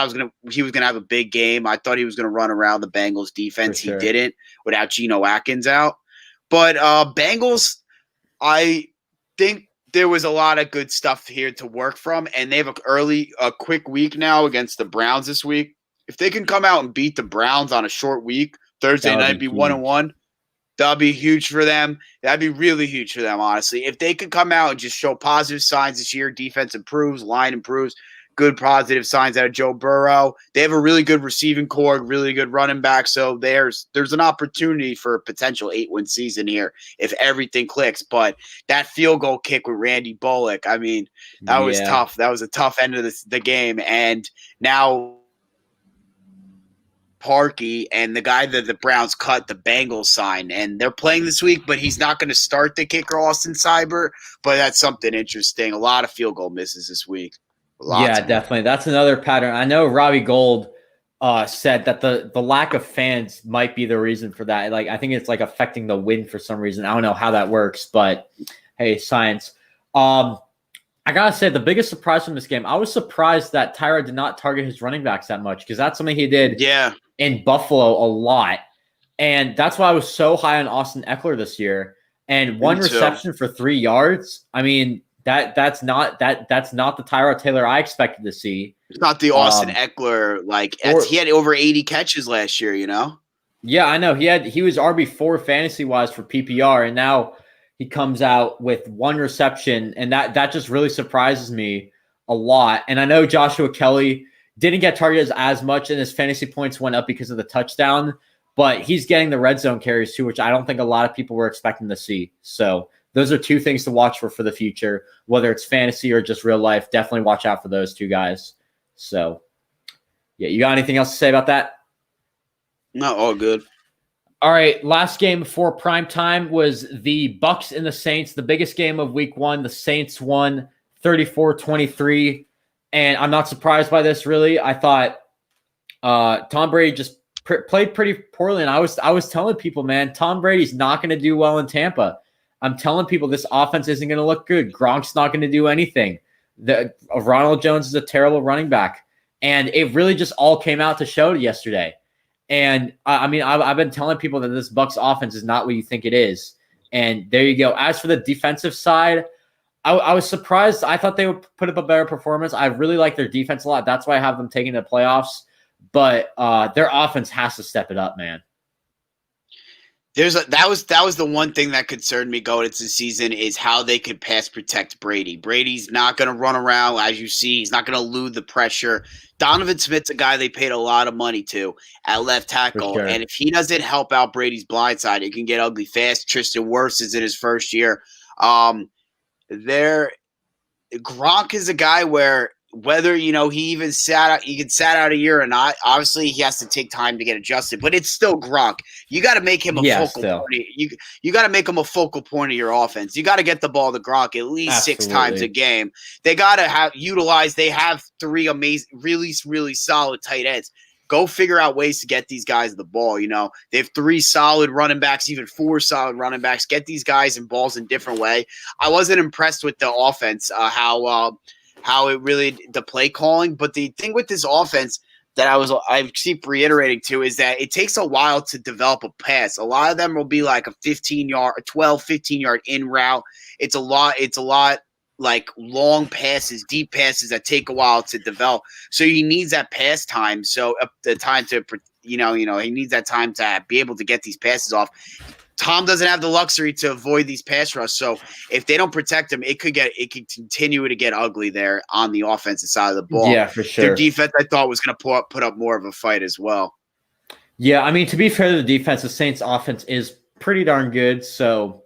he was gonna have a big game. I thought he was gonna run around the Bengals defense. He didn't without Geno Atkins out. But Bengals, I think there was a lot of good stuff here to work from, and they have a quick week now against the Browns this week. If they can come out and beat the Browns on a short week, Thursday night be 1-1, that'll be huge for them. That'd be really huge for them, honestly. If they could come out and just show positive signs this year, defense improves, line improves, good positive signs out of Joe Burrow. They have a really good receiving core, really good running back. So there's an opportunity for a potential 8-win season here if everything clicks. But that field goal kick with Randy Bullock, I mean, that was tough. That was a tough end of the game. And now Parkey and the guy that the Browns cut, the Bengals sign, and they're playing this week, but he's not going to start the kicker, Austin Cyber. But that's something interesting. A lot of field goal misses this week. Yeah, definitely. That's another pattern. I know Robbie Gould said that the lack of fans might be the reason for that. Like, I think it's like affecting the win for some reason. I don't know how that works, but hey, science. I gotta say, the biggest surprise from this game, I was surprised that Tyrod did not target his running backs that much, because that's something he did in Buffalo a lot. And that's why I was so high on Austin Eckler this year. And one reception for 3 yards. I mean, that's not the Tyrod Taylor I expected to see. It's not the Austin Eckler. He had over 80 catches last year, Yeah, I know. He was RB4 fantasy-wise for PPR, and now he comes out with 1 reception, and that just really surprises me a lot. And I know Joshua Kelly didn't get targeted as much, and his fantasy points went up because of the touchdown, but he's getting the red zone carries too, which I don't think a lot of people were expecting to see. So those are 2 things to watch for the future, whether it's fantasy or just real life. Definitely watch out for those 2 guys. So, yeah, you got anything else to say about that? No, all good. All right, last game before prime time was the Bucs and the Saints, the biggest game of week 1. The Saints won 34-23, and I'm not surprised by this, really. I thought Tom Brady just played pretty poorly, and I was telling people, man, Tom Brady's not going to do well in Tampa. I'm telling people this offense isn't going to look good. Gronk's not going to do anything. Ronald Jones is a terrible running back. And it really just all came out to show yesterday. And, I mean, I've been telling people that this Bucs offense is not what you think it is. And there you go. As for the defensive side, I was surprised. I thought they would put up a better performance. I really like their defense a lot. That's why I have them taking the playoffs. But their offense has to step it up, man. That was the one thing that concerned me going into the season is how they could pass protect Brady. Brady's not going to run around, as you see. He's not going to elude the pressure. Donovan Smith's a guy they paid a lot of money to at left tackle. Sure. And if he doesn't help out Brady's blind side, it can get ugly fast. Tristan Wirfs is in his first year. Gronk is a guy where whether, he even sat out a year or not, obviously he has to take time to get adjusted, but it's still Gronk. You got to make him a focal point. You got to make him a focal point of your offense. You got to get the ball to Gronk at least 6 times a game. They got to they have 3 amazing, really, really solid tight ends. Go figure out ways to get these guys the ball. They have 3 solid running backs, even 4 solid running backs. Get these guys in balls in different way. I wasn't impressed with the offense, how it really the play calling, but the thing with this offense that I keep reiterating to is that it takes a while to develop a pass. A lot of them will be like a 15 yard in route. It's a lot like long passes, deep passes that take a while to develop. So he needs that pass time. So the time to, he needs that time to be able to get these passes off. Tom doesn't have the luxury to avoid these pass rush. So if they don't protect him, it could continue to get ugly there on the offensive side of the ball. Yeah, for sure. Their defense, I thought, was going to put up more of a fight as well. Yeah, I mean, to be fair to the defense, the Saints offense is pretty darn good. So,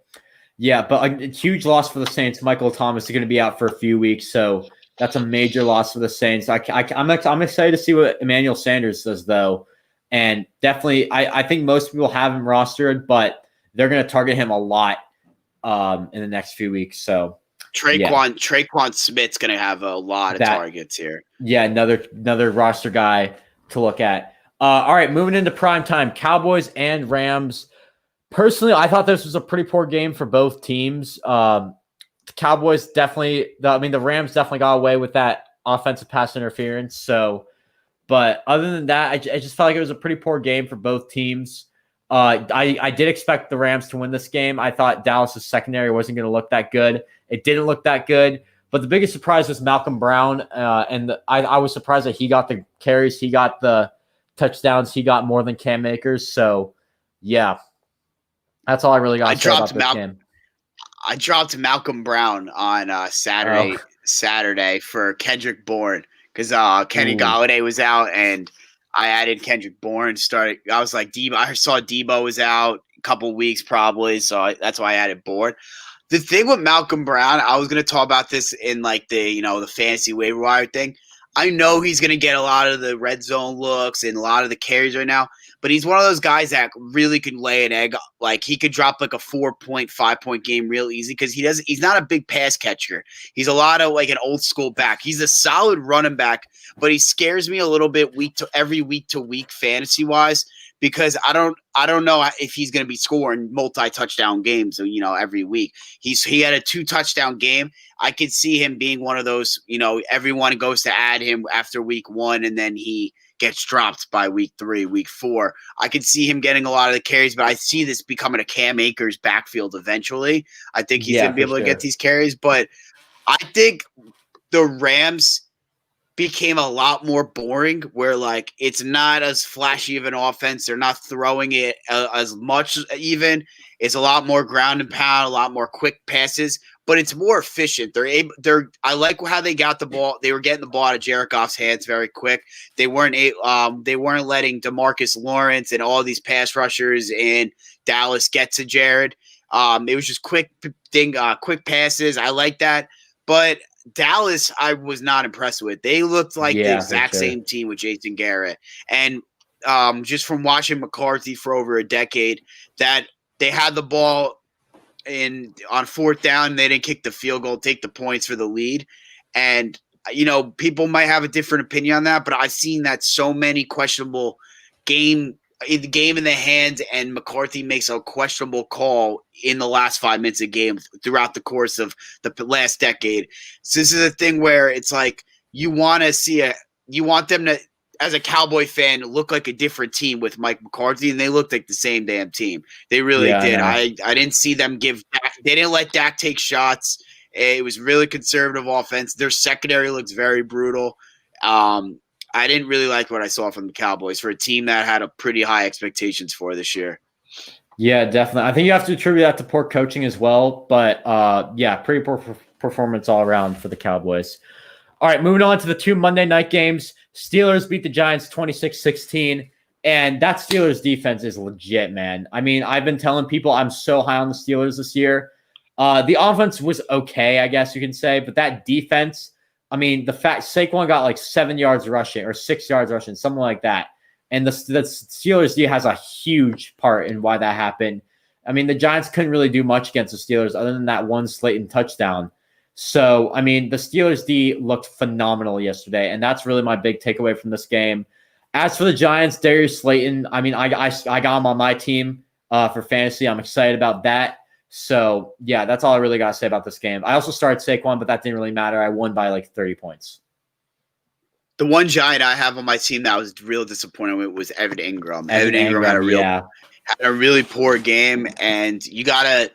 yeah, but a huge loss for the Saints. Michael Thomas is going to be out for a few weeks. So that's a major loss for the Saints. I'm excited to see what Emmanuel Sanders does, though. And definitely, I think most people have him rostered, but they're going to target him a lot in the next few weeks. So Traquan Smith's going to have a lot of targets here. Yeah, another roster guy to look at. All right, moving into primetime, Cowboys and Rams. Personally, I thought this was a pretty poor game for both teams. The Cowboys the Rams definitely got away with that offensive pass interference. So, but other than that, I just felt like it was a pretty poor game for both teams. I did expect the Rams to win this game. I thought Dallas' secondary wasn't going to look that good. It didn't look that good. But the biggest surprise was Malcolm Brown, and I was surprised that he got the carries, he got the touchdowns, he got more than Cam Akers. So, yeah, that's all I really got to say about this game. I dropped Malcolm Brown on Saturday for Kendrick Bourne because Kenny Golladay was out, and I added Kendrick Bourne. I was like, I saw Debo was out a couple weeks probably, so that's why I added Bourne. The thing with Malcolm Brown, I was going to talk about this in like the fantasy waiver wire thing. I know he's going to get a lot of the red zone looks and a lot of the carries right now, but he's one of those guys that really could lay an egg. Like he could drop like a 4.5-point game real easy because he's not a big pass catcher. He's a lot of like an old school back. He's a solid running back, but he scares me a little bit week to week fantasy wise because I don't know if he's going to be scoring multi-touchdown games, every week. He had a 2-touchdown game. I could see him being one of those, everyone goes to add him after week 1 and then he gets dropped by week 3, week 4. I could see him getting a lot of the carries, but I see this becoming a Cam Akers backfield eventually. I think he's going to be able to get these carries, but I think the Rams became a lot more boring where like it's not as flashy of an offense. They're not throwing it as much even. It's a lot more ground and pound, a lot more quick passes, but it's more efficient. I like how they got the ball. They were getting the ball out of Jared Goff's hands very quick. They weren't letting DeMarcus Lawrence and all these pass rushers in Dallas get to Jared. It was just quick passes. I like that. But Dallas, I was not impressed with. They looked like the exact same team with Jason Garrett. And just from watching McCarthy for over a decade, that they had the ball on 4th down, and they didn't kick the field goal, take the points for the lead. And, people might have a different opinion on that, but I've seen that so many questionable game in the hands, and McCarthy makes a questionable call in the last 5 minutes of game throughout the course of the last decade. So this is a thing where it's like you want them to, as a Cowboy fan, look like a different team with Mike McCarthy, and they looked like the same damn team. They really did. I didn't see them they didn't let Dak take shots. It was really conservative offense. Their secondary looks very brutal. I didn't really like what I saw from the Cowboys for a team that had a pretty high expectations for this year. Yeah, definitely. I think you have to attribute that to poor coaching as well. But, pretty poor performance all around for the Cowboys. All right, moving on to the 2 Monday night games. Steelers beat the Giants 26-16. And that Steelers defense is legit, man. I mean, I've been telling people I'm so high on the Steelers this year. The offense was okay, I guess you can say. But that defense – I mean, the fact Saquon got like 7 yards rushing or 6 yards rushing, something like that. And the Steelers D has a huge part in why that happened. I mean, the Giants couldn't really do much against the Steelers other than that one Slayton touchdown. So, I mean, the Steelers D looked phenomenal yesterday, and that's really my big takeaway from this game. As for the Giants, Darius Slayton, I mean, I got him on my team for fantasy. I'm excited about that. So, yeah, that's all I really got to say about this game. I also started Saquon, but that didn't really matter. I won by like 30 points. The one Giant I have on my team that I was real disappointed with was Evan Ingram. Evan Ingram had a really poor game, and you gotta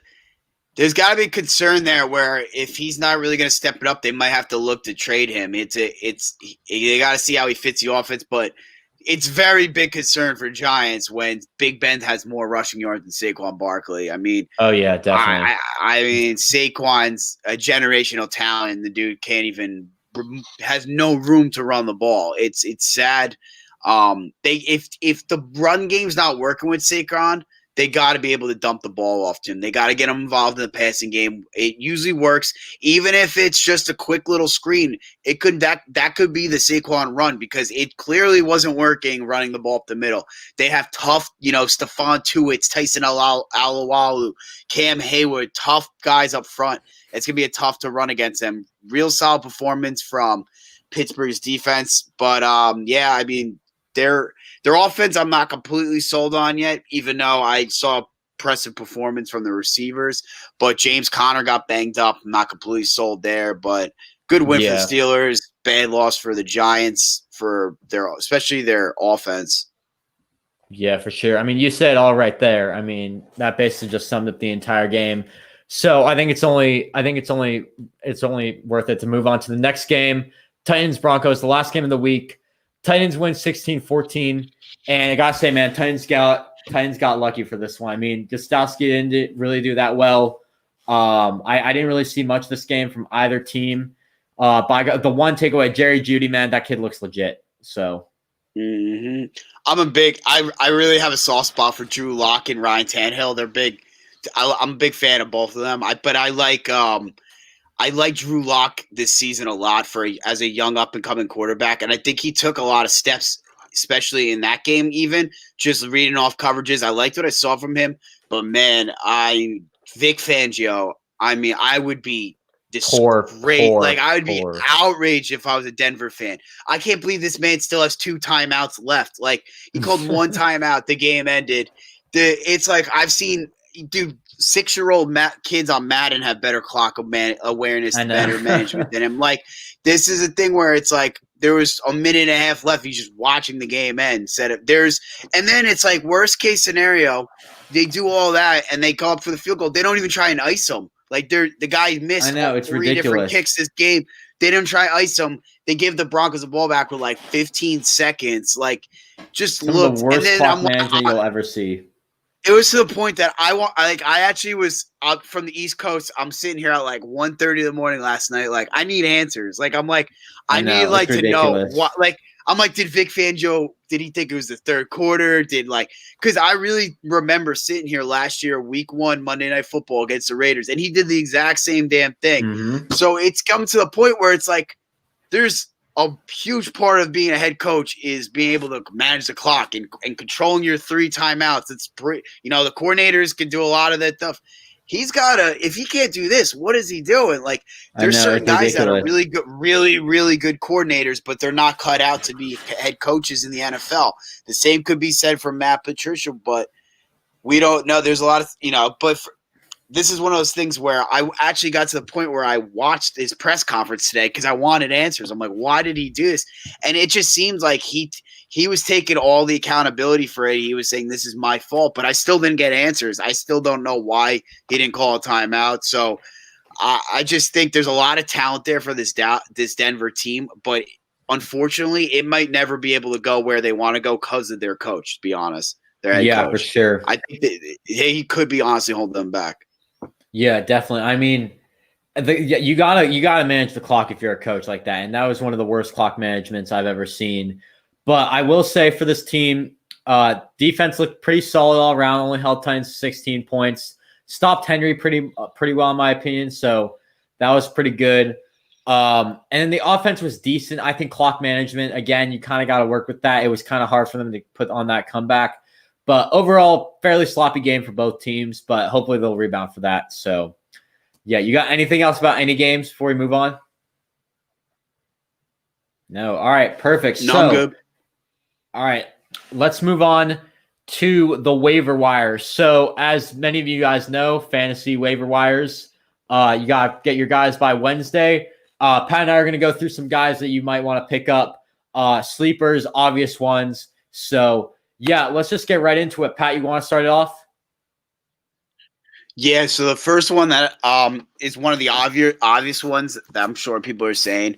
There's got to be concern there where if he's not really going to step it up, they might have to look to trade him. They got to see how he fits the offense, but it's very big concern for Giants when Big Ben has more rushing yards than Saquon Barkley. I mean, oh yeah, definitely. I mean, Saquon's a generational talent. The dude has no room to run the ball. It's sad. If the run game's not working with Saquon, they got to be able to dump the ball off to him. They got to get him involved in the passing game. It usually works, even if it's just a quick little screen. It could that could be the Saquon run because it clearly wasn't working running the ball up the middle. They have tough, Stephon Tuitt, Tyson Alualu, Cam Hayward, tough guys up front. It's gonna be a tough to run against them. Real solid performance from Pittsburgh's defense, but yeah, I mean their offense I'm not completely sold on yet, even though I saw impressive performance from the receivers. But James Conner got banged up. I'm not completely sold there, but good win for the Steelers. Bad loss for the Giants for especially their offense. Yeah, for sure. I mean, you said it all right there. I mean, that basically just summed up the entire game. So I think it's only worth it to move on to the next game. Titans Broncos, the last game of the week. Titans win 16-14. And I gotta say, man, Titans got lucky for this one. I mean, Gostowski didn't really do that well. I didn't really see much of this game from either team. But I got the one takeaway, Jerry Jeudy, man, that kid looks legit. So I really have a soft spot for Drew Lock and Ryan Tannehill. They're big. I'm a big fan of both of them. I like Drew Lock this season a lot as a young up and coming quarterback, and I think he took a lot of steps, especially in that game. Even just reading off coverages, I liked what I saw from him. But man, Vic Fangio. I mean, I would be I would be outraged if I was a Denver fan. I can't believe this man still has 2 timeouts left. Like he called 1 timeout, the game ended. It's like I've seen. Dude, 6-year-old kids on Madden have better clock awareness and better management than him. Like, this is a thing where it's like there was a minute and a half left. He's just watching the game end. And then it's like worst case scenario, they do all that and they go up for the field goal. They don't even try and ice him. Like the guy missed 3 different kicks this game. They didn't try ice him. They give the Broncos the ball back with like 15 seconds. Like, just look. The worst clock management you'll ever see. It was to the point that I actually was up from the East Coast. I'm sitting here at like 1:30 in the morning last night. Like, I need answers. Like, I'm like, I need like to know what, like, I'm like, did Vic Fangio, did he think it was the third quarter? Because I really remember sitting here last year, week 1, Monday Night Football against the Raiders, and he did the exact same damn thing. Mm-hmm. So it's come to the point where it's like, there's a huge part of being a head coach is being able to manage the clock and controlling your 3 timeouts. It's the coordinators can do a lot of that stuff. He's got if he can't do this, what is he doing? Like, there's certain guys that are really good, really, really good coordinators, but they're not cut out to be head coaches in the NFL. The same could be said for Matt Patricia, but we don't know. There's a lot of, this is one of those things where I actually got to the point where I watched his press conference today because I wanted answers. I'm like, why did he do this? And it just seems like he was taking all the accountability for it. He was saying, this is my fault, but I still didn't get answers. I still don't know why he didn't call a timeout. So I just think there's a lot of talent there for this Denver team, but unfortunately it might never be able to go where they want to go because of their coach, to be honest. Their head coach. For sure. I think that he could be honestly holding them back. Yeah, definitely. I mean, you gotta manage the clock if you're a coach like that, and that was one of the worst clock managements I've ever seen. But I will say for this team, defense looked pretty solid all around. Only held Titans to 16 points. Stopped Henry pretty well in my opinion. So that was pretty good. And then the offense was decent. I think clock management, again, you kind of got to work with that. It was kind of hard for them to put on that comeback. But overall, fairly sloppy game for both teams, but hopefully they'll rebound for that. So, yeah, you got anything else about any games before we move on? No. All right, perfect. No, I'm good. All right, let's move on to the waiver wires. So, as many of you guys know, fantasy waiver wires, you got to get your guys by Wednesday. Pat and I are going to go through some guys that you might want to pick up, sleepers, obvious ones. So, yeah, let's just get right into it. Pat, you want to start it off? Yeah, so the first one that is one of the obvious ones that I'm sure people are saying.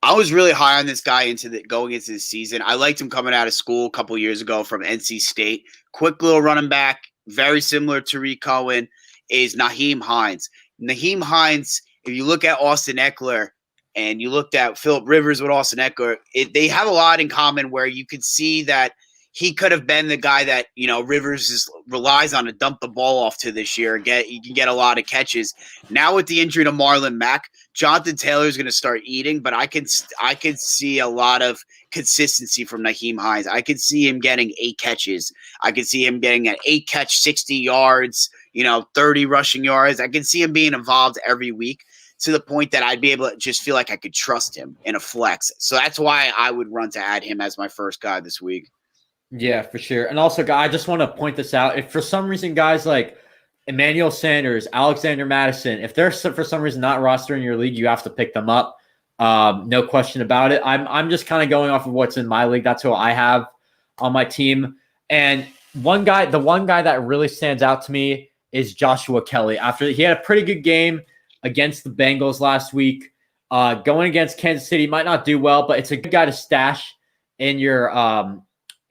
I was really high on this guy going into this season. I liked him coming out of school a couple years ago from NC State. Quick little running back, very similar to Tariq Cohen, is Nyheim Hines. Nyheim Hines, if you look at Austin Eckler and you looked at Phillip Rivers with Austin Eckler, they have a lot in common where you could see that he could have been the guy that, Rivers relies on to dump the ball off to this year. He can get a lot of catches. Now with the injury to Marlon Mack, Jonathan Taylor is going to start eating, but I could see a lot of consistency from Nyheim Hines. I could see him getting 8 catches. I could see him getting an 8-catch, 60 yards, 30 rushing yards. I could see him being involved every week to the point that I'd be able to just feel like I could trust him in a flex. So that's why I would run to add him as my first guy this week. Yeah, for sure. And also, I just want to point this out. If for some reason guys like Emmanuel Sanders, Alexander Madison, if they're for some reason not rostered in your league, you have to pick them up. No question about it. I'm just kind of going off of what's in my league. That's who I have on my team. And the one guy that really stands out to me is Joshua Kelly. After he had a pretty good game against the Bengals last week, going against Kansas City might not do well, but it's a good guy to stash in your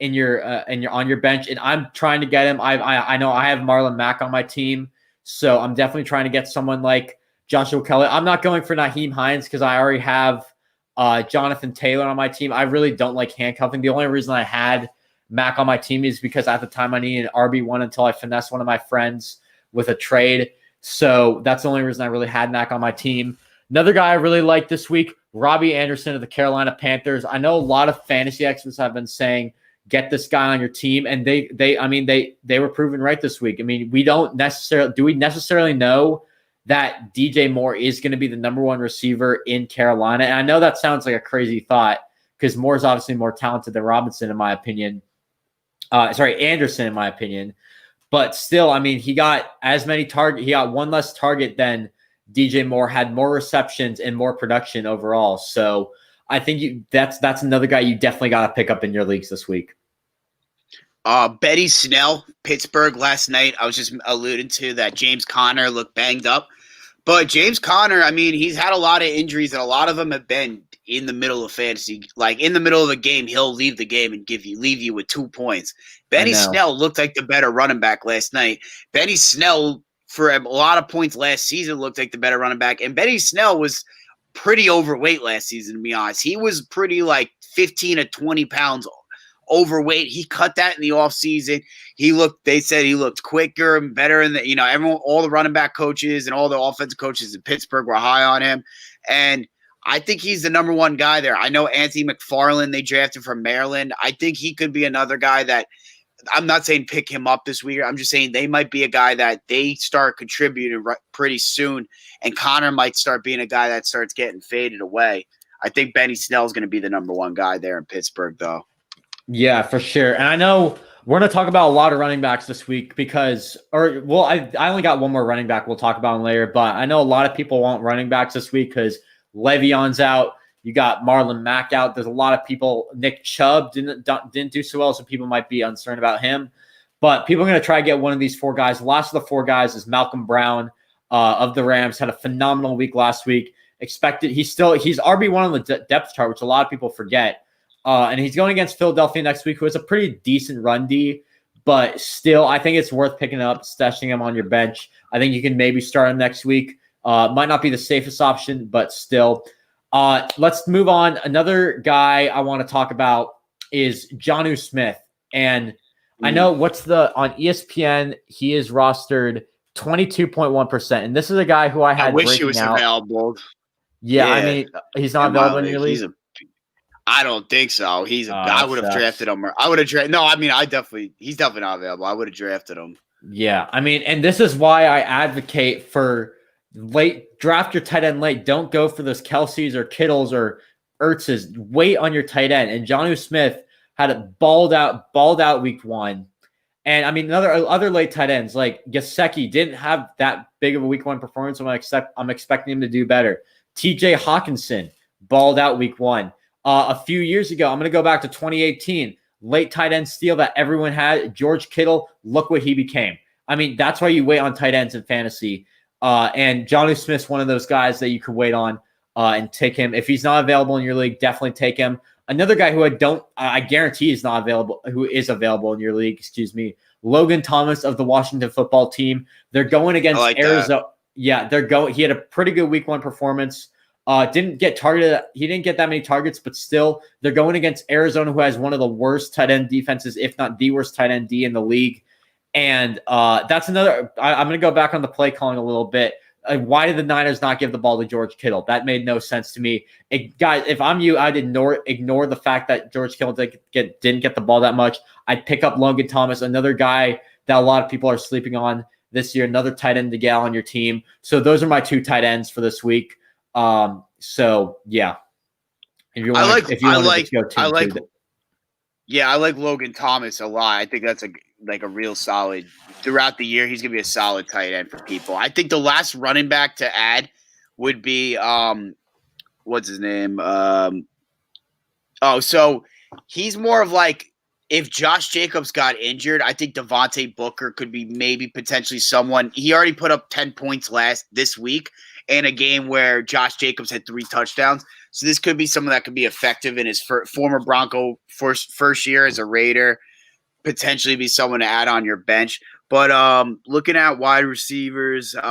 on your bench, and I'm trying to get him. I know I have Marlon Mack on my team, so I'm definitely trying to get someone like Joshua Kelly. I'm not going for Nyheim Hines because I already have Jonathan Taylor on my team. I really don't like handcuffing. The only reason I had Mack on my team is because at the time I needed an RB1 until I finessed one of my friends with a trade. So that's the only reason I really had Mack on my team. Another guy I really like this week, Robbie Anderson of the Carolina Panthers. I know a lot of fantasy experts have been saying, get this guy on your team, and they were proven right this week. I mean, we necessarily know that DJ Moore is going to be the number one receiver in Carolina? And I know that sounds like a crazy thought because Moore is obviously more talented than Robinson, in my opinion. Anderson, in my opinion. But still, I mean, he got he got one less target than DJ Moore, had more receptions and more production overall. So I think that's another guy you definitely got to pick up in your leagues this week. Betty Snell, Pittsburgh last night. I was just alluding to that James Conner looked banged up. But James Conner, I mean, he's had a lot of injuries, and a lot of them have been in the middle of fantasy. Like, in the middle of a game, he'll leave the game and leave you with 2 points. Benny Snell looked like the better running back last night. Benny Snell, for a lot of points last season, looked like the better running back. And Benny Snell was pretty overweight last season, to be honest. He was pretty like 15 to 20 pounds overweight. He cut that in the offseason. They said he looked quicker and better. And everyone, all the running back coaches and all the offensive coaches in Pittsburgh were high on him. And I think he's the number one guy there. I know Anthony McFarland, they drafted from Maryland. I think he could be another guy that, I'm not saying pick him up this week. I'm just saying they might be a guy that they start contributing pretty soon. And Connor might start being a guy that starts getting faded away. I think Benny Snell is going to be the number one guy there in Pittsburgh, though. Yeah, for sure. And I know we're going to talk about a lot of running backs this week I only got one more running back we'll talk about later, but I know a lot of people want running backs this week because Le'Veon's out. You got Marlon Mack out. There's a lot of people. Nick Chubb didn't do so well, so people might be uncertain about him. But people are going to try to get one of these 4 guys. The last of the 4 guys is Malcolm Brown of the Rams. Had a phenomenal week last week. He's RB1 on the depth chart, which a lot of people forget. And he's going against Philadelphia next week, who has a pretty decent run D. But still, I think it's worth picking up, stashing him on your bench. I think you can maybe start him next week. Might not be the safest option, but still. Let's move on. Another guy I want to talk about is Jonnu Smith. And I know on ESPN, he is rostered 22.1%. And this is a guy who I wish he was available. Yeah, I mean, he's not available in your league. I don't think so. I would have drafted him. He's definitely not available. I would have drafted him. Yeah, I mean, and this is why I advocate for draft your tight end late. Don't go for those Kelce's or Kittles or Ertz's. Wait on your tight end. And Jonnu Smith had it balled out week 1. And I mean, other late tight ends like Gesicki didn't have that big of a week 1 performance. I'm expecting him to do better. TJ Hawkinson balled out week 1. A few years ago, I'm going to go back to 2018, late tight end steal that everyone had. George Kittle, look what he became. I mean, that's why you wait on tight ends in fantasy. And Jonnu Smith's one of those guys that you could wait on and take him. If he's not available in your league, definitely take him. Another guy who I guarantee is not available, who is available in your league, Logan Thomas of the Washington football team. They're going against Arizona. That. Yeah, he had a pretty good week 1 performance. Didn't get targeted. He didn't get that many targets, but still, they're going against Arizona, who has one of the worst tight end defenses, if not the worst tight end D in the league. And that's another. I'm going to go back on the play calling a little bit. Why did the Niners not give the ball to George Kittle? That made no sense to me. Guys, if I'm you, I'd ignore the fact that George Kittle didn't get the ball that much. I'd pick up Logan Thomas, another guy that a lot of people are sleeping on this year, another tight end to get on your team. So those are my 2 tight ends for this week. So yeah. If you want, I like Logan Thomas a lot. I think that's a real solid throughout the year. He's gonna be a solid tight end for people. I think the last running back to add would be what's his name? So he's more of like, if Josh Jacobs got injured, I think Devontae Booker could be maybe potentially someone. He already put up 10 points this week in a game where Josh Jacobs had 3 touchdowns. So this could be someone that could be effective in his former Bronco first year as a Raider, potentially be someone to add on your bench. But looking at wide receivers, if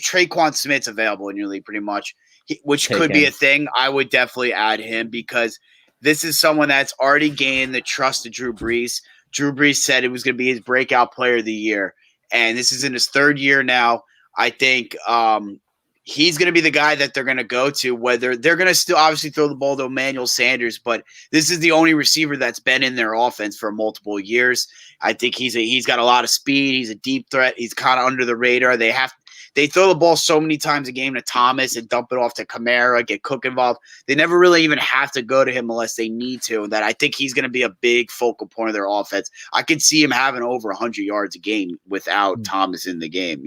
Traquan Smith's available in your league, pretty much, which could be a thing, I would definitely add him, because this is someone that's already gained the trust of Drew Brees. Drew Brees said it was going to be his breakout player of the year, and this is in his 3rd year now. I think he's going to be the guy that they're going to go to, whether they're going to still obviously throw the ball to Emmanuel Sanders, but this is the only receiver that's been in their offense for multiple years. I think he's got a lot of speed. He's a deep threat. He's kind of under the radar. They throw the ball so many times a game to Thomas and dump it off to Kamara, get Cook involved. They never really even have to go to him unless they need to. That I think he's going to be a big focal point of their offense. I could see him having over 100 yards a game without Thomas in the game,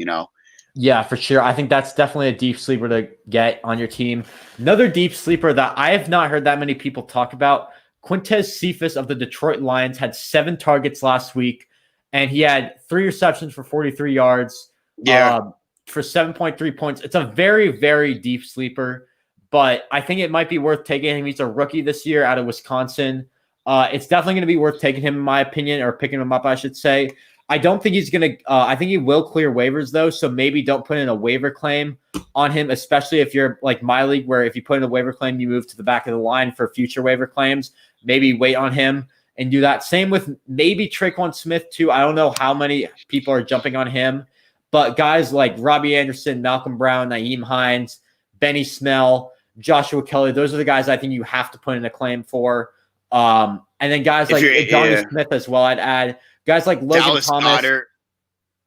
Yeah, for sure. I think that's definitely a deep sleeper to get on your team. Another deep sleeper that I have not heard that many people talk about, Quintes Cephas of the Detroit Lions had 7 targets last week, and he had 3 receptions for 43 yards. Yeah. For 7.3 points. It's a very, very deep sleeper, but I think it might be worth taking him. He's a rookie this year out of Wisconsin. It's definitely going to be worth taking him, in my opinion, or picking him up, I should say. I don't think he's going to I think he will clear waivers, though, so maybe don't put in a waiver claim on him, especially if you're like my league, where if you put in a waiver claim, you move to the back of the line for future waiver claims. Maybe wait on him and do that. Same with maybe Traquan Smith, too. I don't know how many people are jumping on him. But guys like Robbie Anderson, Malcolm Brown, Nyheim Hines, Benny Snell, Joshua Kelly, those are the guys I think you have to put in a claim for. And then guys like Johnny Smith as well, I'd add. Guys like Logan Thomas.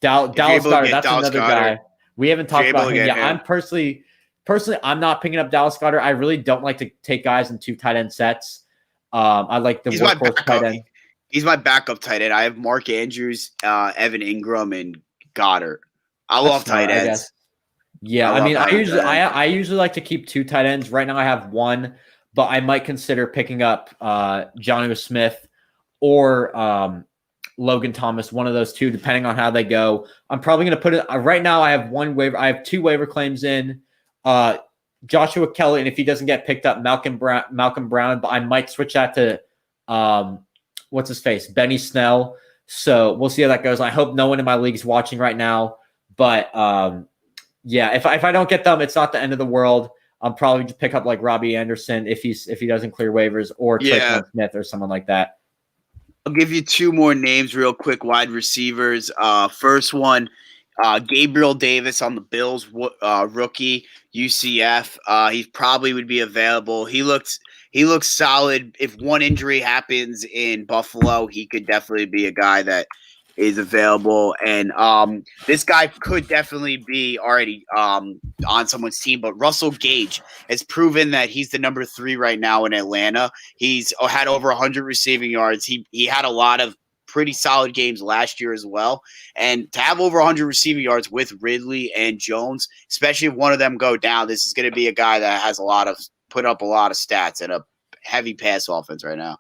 Dallas Goedert, that's another guy. We haven't talked about him yet. I'm personally, I'm not picking up Dallas Goedert. I really don't like to take guys in 2 tight end sets. I like the workhorse tight end. He's my backup tight end. I have Mark Andrews, Evan Ingram, and Goddard. I love tight ends. Yeah, I usually like to keep 2 tight ends. Right now I have 1, but I might consider picking up Jonnu Smith or Logan Thomas, one of those 2, depending on how they go. I'm probably going to put it right now. I have 2 waiver claims in. Joshua Kelly, and if he doesn't get picked up, Malcolm Brown, but I might switch that to what's his face, Benny Snell. So we'll see how that goes. I hope no one in my league is watching right now. But yeah, if I don't get them, it's not the end of the world. I'll probably just pick up like Robbie Anderson if he doesn't clear waivers, or Traquan Smith or someone like that. I'll give you 2 more names real quick, wide receivers. First one, Gabriel Davis on the Bills, rookie, UCF. He probably would be available. He looks solid. If one injury happens in Buffalo, he could definitely be a guy that is available. And this guy could definitely be already on someone's team. But Russell Gage has proven that he's the number 3 right now in Atlanta. He's had over 100 receiving yards. He had a lot of pretty solid games last year as well. And to have over 100 receiving yards with Ridley and Jones, especially if one of them go down, this is going to be a guy that has put up a lot of stats and a heavy pass offense right now.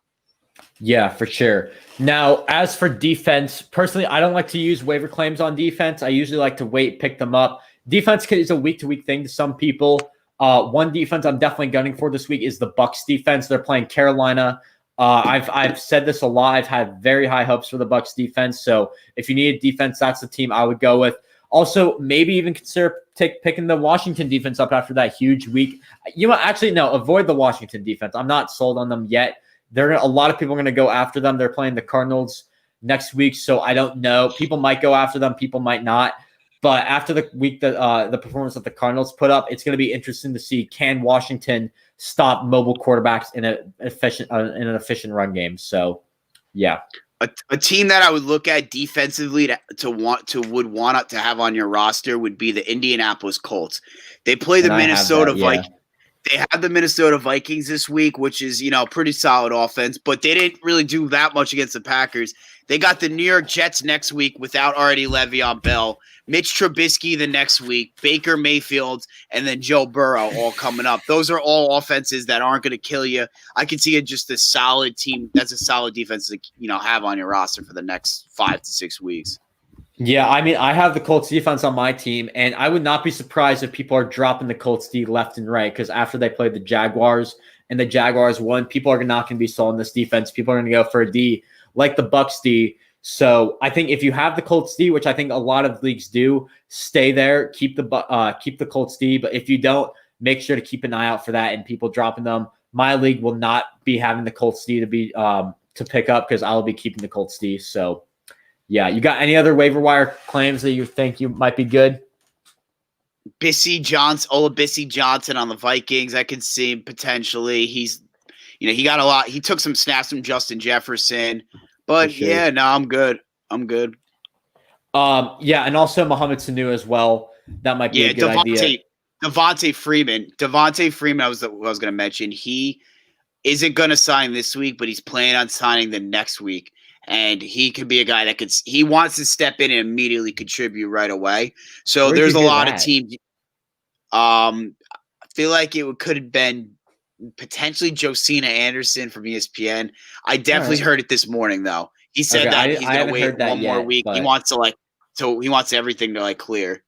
Yeah, for sure. Now, as for defense, personally, I don't like to use waiver claims on defense. I usually like to wait, pick them up. Defense is a week-to-week thing to some people. One defense I'm definitely gunning for this week is the Bucs defense. They're playing Carolina. I've said this a lot. I've had very high hopes for the Bucs defense. So if you need a defense, that's the team I would go with. Also, maybe even consider picking the Washington defense up after that huge week. Actually, no, avoid the Washington defense. I'm not sold on them yet. A lot of people are going to go after them. They're playing the Cardinals next week, so I don't know. People might go after them. People might not. But after the week that the performance that the Cardinals put up, it's going to be interesting to see, can Washington stop mobile quarterbacks in an efficient run game. So, yeah. A team that I would look at defensively would want to have on your roster would be the Indianapolis Colts. They play the Minnesota Vikings. They have the Minnesota Vikings this week, which is, pretty solid offense, but they didn't really do that much against the Packers. They got the New York Jets next week without already Le'Veon Bell, Mitch Trubisky the next week, Baker Mayfield, and then Joe Burrow all coming up. Those are all offenses that aren't going to kill you. I can see it just a solid team. That's a solid defense to, have on your roster for the next 5 to 6 weeks. Yeah, I mean, I have the Colts defense on my team, and I would not be surprised if people are dropping the Colts D left and right, because after they played the Jaguars and the Jaguars won, people are not going to be sold on this defense. People are going to go for a D like the Bucs D. So I think if you have the Colts D, which I think a lot of leagues do, stay there, keep the Colts D. But if you don't, make sure to keep an eye out for that and people dropping them. My league will not be having the Colts D to pick up because I'll be keeping the Colts D. So. Yeah, you got any other waiver wire claims that you think you might be good? Olabisi Johnson on the Vikings. I could see him potentially. He's, he got a lot. He took some snaps from Justin Jefferson, but sure. Yeah, no, I'm good. Yeah, and also Mohamed Sanu as well. That might be a good idea. Devontae Freeman. I was going to mention. He isn't going to sign this week, but he's planning on signing the next week. And he could be a guy that he wants to step in and immediately contribute right away. So there's a lot of teams. I feel like could have been potentially Josina Anderson from ESPN. I definitely heard it this morning though. He said that he's going to wait one more week. But... He wants everything to clear.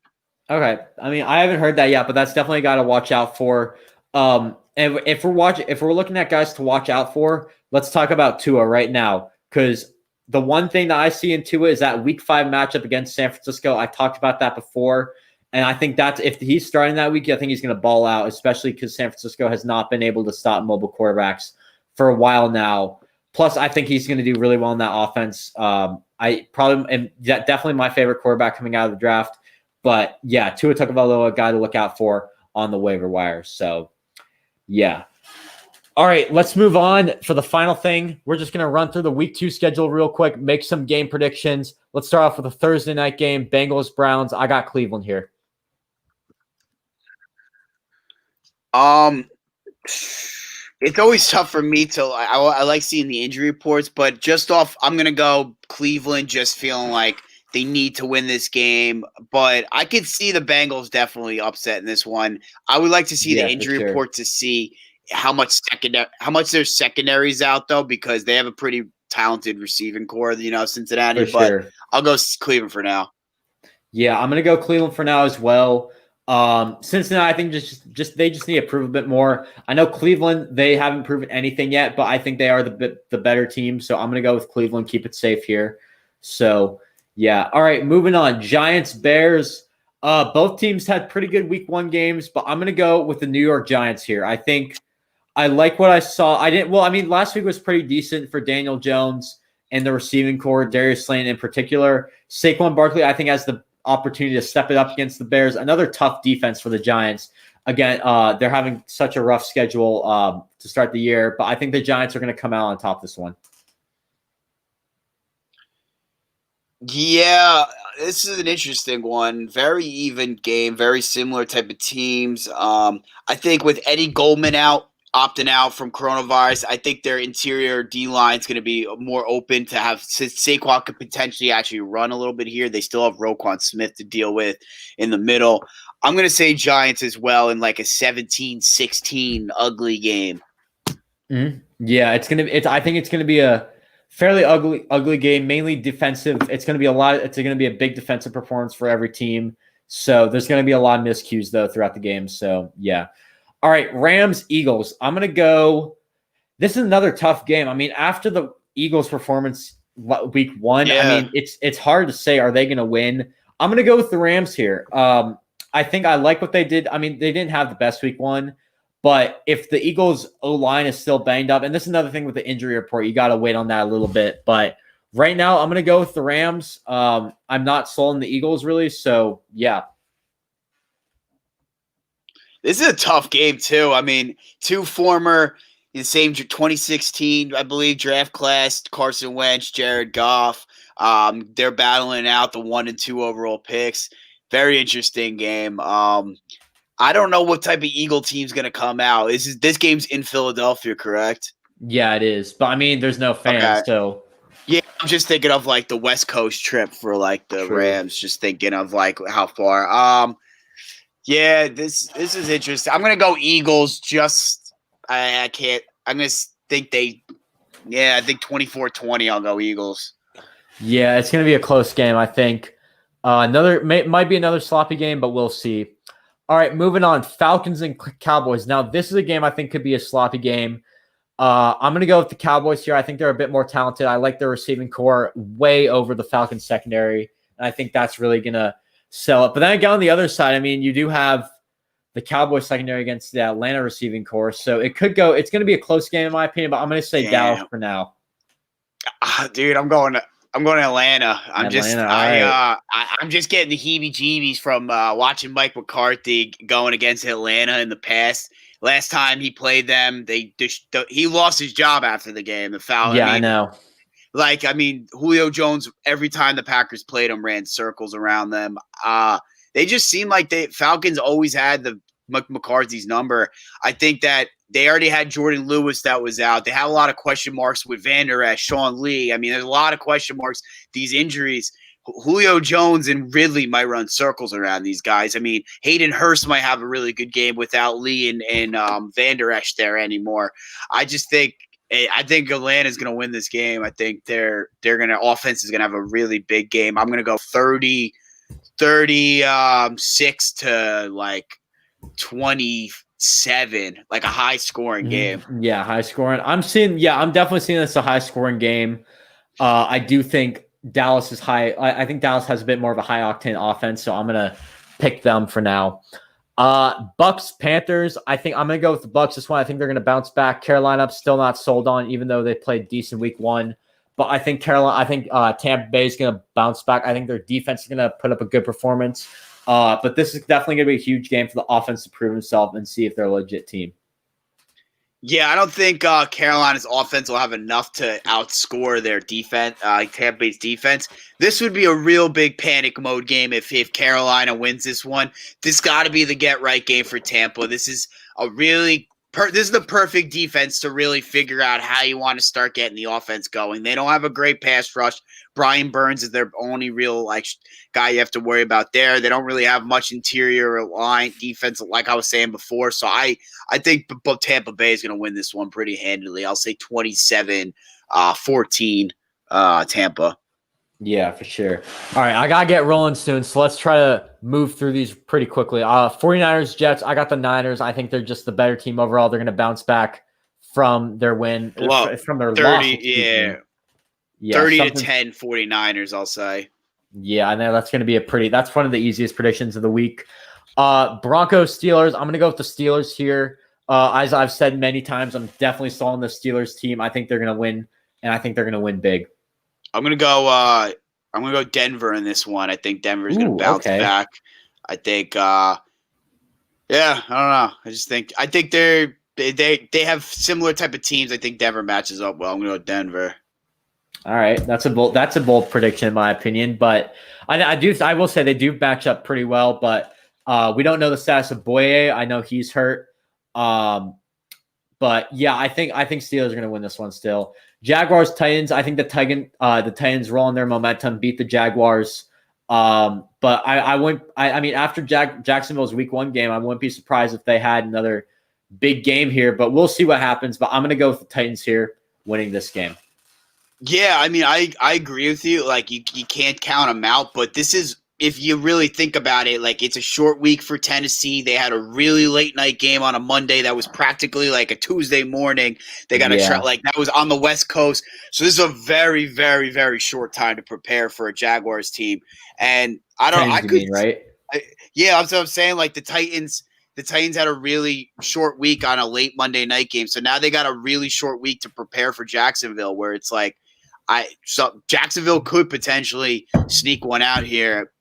Okay. I mean, I haven't heard that yet, but that's definitely got to watch out for. And if we're looking at guys to watch out for, let's talk about Tua right now, because the one thing that I see in Tua is that week 5 matchup against San Francisco. I talked about that before. And I think that's if he's starting that week, I think he's going to ball out, especially because San Francisco has not been able to stop mobile quarterbacks for a while now. Plus, I think he's going to do really well in that offense. I probably am definitely my favorite quarterback coming out of the draft. But yeah, Tua Tagovailoa, a guy to look out for on the waiver wire. So yeah. All right, let's move on for the final thing. We're just going to run through the week 2 schedule real quick, make some game predictions. Let's start off with a Thursday night game, Bengals-Browns. I got Cleveland here. It's always tough for me to I like seeing the injury reports, but I'm going to go Cleveland, just feeling like they need to win this game, but I could see the Bengals definitely upset in this one. I would like to see the injury report to see how much their secondary's out though, because they have a pretty talented receiving core, Cincinnati. But I'll go Cleveland for now. Yeah, I'm gonna go Cleveland for now as well. Cincinnati, I think they just need to prove a bit more. I know Cleveland, they haven't proven anything yet, but I think they are the better team. So I'm gonna go with Cleveland, keep it safe here. So yeah. All right, moving on. Giants, Bears. Both teams had pretty good week 1 games, but I'm gonna go with the New York Giants here. I think I like what I saw. Last week was pretty decent for Daniel Jones and the receiving core, Darius Slayton in particular. Saquon Barkley, I think, has the opportunity to step it up against the Bears. Another tough defense for the Giants. Again, they're having such a rough schedule to start the year, but I think the Giants are going to come out on top this one. Yeah, this is an interesting one. Very even game, very similar type of teams. I think with Eddie Goldman opting out from coronavirus, I think their interior D-line is going to be more open to have Saquon could potentially actually run a little bit here. They still have Roquan Smith to deal with in the middle. I'm going to say Giants as well in like a 17-16 ugly game. Mm-hmm. Yeah, I think it's going to be a Fairly ugly game, mainly defensive. It's going to be a big defensive performance for every team. So there's going to be a lot of miscues though throughout the game. So yeah. All right, Rams, Eagles. I'm going to go. This is another tough game. I mean, after the Eagles performance week 1, I mean, it's hard to say, are they going to win? I'm going to go with the Rams here. I think I like what they did. I mean, they didn't have the best week 1. But if the Eagles' O-line is still banged up, and this is another thing with the injury report, you got to wait on that a little bit. But right now, I'm going to go with the Rams. I'm not sold on the Eagles, really. So, yeah. This is a tough game, too. I mean, two former, the same 2016, I believe, draft class, Carson Wentz, Jared Goff. They're battling out the 1 and 2 overall picks. Very interesting game. I don't know what type of Eagle team's going to come out. This game's in Philadelphia, correct? Yeah, it is. But, I mean, there's no fans, so. Yeah, I'm just thinking of, like, the West Coast trip for, like, the Rams. Just thinking of, like, how far. Yeah, this is interesting. I'm going to go Eagles I can't. I'm going to think I think 24-20 I'll go Eagles. Yeah, it's going to be a close game, I think. Might be another sloppy game, but we'll see. All right, moving on. Falcons and Cowboys. Now, this is a game I think could be a sloppy game. I'm going to go with the Cowboys here. I think they're a bit more talented. I like their receiving core way over the Falcons secondary, and I think that's really going to sell it. But then again, on the other side, I mean, you do have the Cowboys secondary against the Atlanta receiving core, so it's going to be a close game in my opinion, but I'm going to say Dallas for now. Dude, I'm going Atlanta. I'm just getting the heebie-jeebies from watching Mike McCarthy going against Atlanta in the past. Last time he played them, he lost his job after the game. The Falcons. Yeah, I know. Julio Jones, every time the Packers played him, ran circles around them. They just seem like Falcons always had the McCarthy's number. I think that they already had Jordan Lewis that was out. They have a lot of question marks with Van Der Esch, Sean Lee. I mean, there's a lot of question marks. These injuries, Julio Jones and Ridley might run circles around these guys. I mean, Hayden Hurst might have a really good game without Lee and Van Der Esch there anymore. I think Atlanta's going to win this game. I think offense is going to have a really big game. I'm going to go 36 to like 27, like a high scoring game. Yeah, high scoring. I'm definitely seeing this a high scoring game. I do think Dallas is high. I think Dallas has a bit more of a high octane offense, so I'm gonna pick them for now. Bucks, Panthers. I think I'm gonna go with the Bucks. This one, I think they're gonna bounce back. Carolina, I'm still not sold on, even though they played decent week 1. But I think Tampa Bay is gonna bounce back. I think their defense is gonna put up a good performance. But this is definitely going to be a huge game for the offense to prove himself and see if they're a legit team. Yeah, I don't think Carolina's offense will have enough to outscore their defense, Tampa Bay's defense. This would be a real big panic mode game if Carolina wins this one. This got to be the get-right game for Tampa. This is this is the perfect defense to really figure out how you want to start getting the offense going. They don't have a great pass rush. Brian Burns is their only real guy you have to worry about there. They don't really have much interior line defense, like I was saying before. So I think Tampa Bay is going to win this one pretty handily. I'll say 27-14 Tampa. Yeah, for sure. All right, I got to get rolling soon, so let's try to move through these pretty quickly. 49ers, Jets, I got the Niners. I think they're just the better team overall. They're going to bounce back from their win, from their 30, loss. Yeah, 30-10 49ers, I'll say. Yeah, I know that's going to be that's one of the easiest predictions of the week. Broncos, Steelers, I'm going to go with the Steelers here. As I've said many times, I'm definitely sold on the Steelers team. I think they're going to win, and I think they're going to win big. I'm gonna go Denver in this one. I think Denver's gonna bounce back. I think I don't know. I think they have similar type of teams. I think Denver matches up well. I'm gonna go Denver. All right, that's a bold prediction in my opinion, but I will say they do match up pretty well. But we don't know the status of Boye. I know he's hurt. But yeah, I think Steelers are gonna win this one still. Jaguars, Titans. I think the Titans roll on their momentum, beat the Jaguars. But I mean, after Jacksonville's week 1 game, I wouldn't be surprised if they had another big game here. But we'll see what happens. But I'm going to go with the Titans here winning this game. Yeah, I mean, I agree with you. Like, you can't count them out, but this is, if you really think about it, like, it's a short week for Tennessee. They had a really late night game on a Monday that was practically like a Tuesday morning. They got that was on the West Coast. So this is a very, very, very short time to prepare for a Jaguars team. And I don't know. I could, right? Yeah, that's what I'm saying. Like, the Titans had a really short week on a late Monday night game. So now they got a really short week to prepare for Jacksonville, where it's like, Jacksonville could potentially sneak one out here,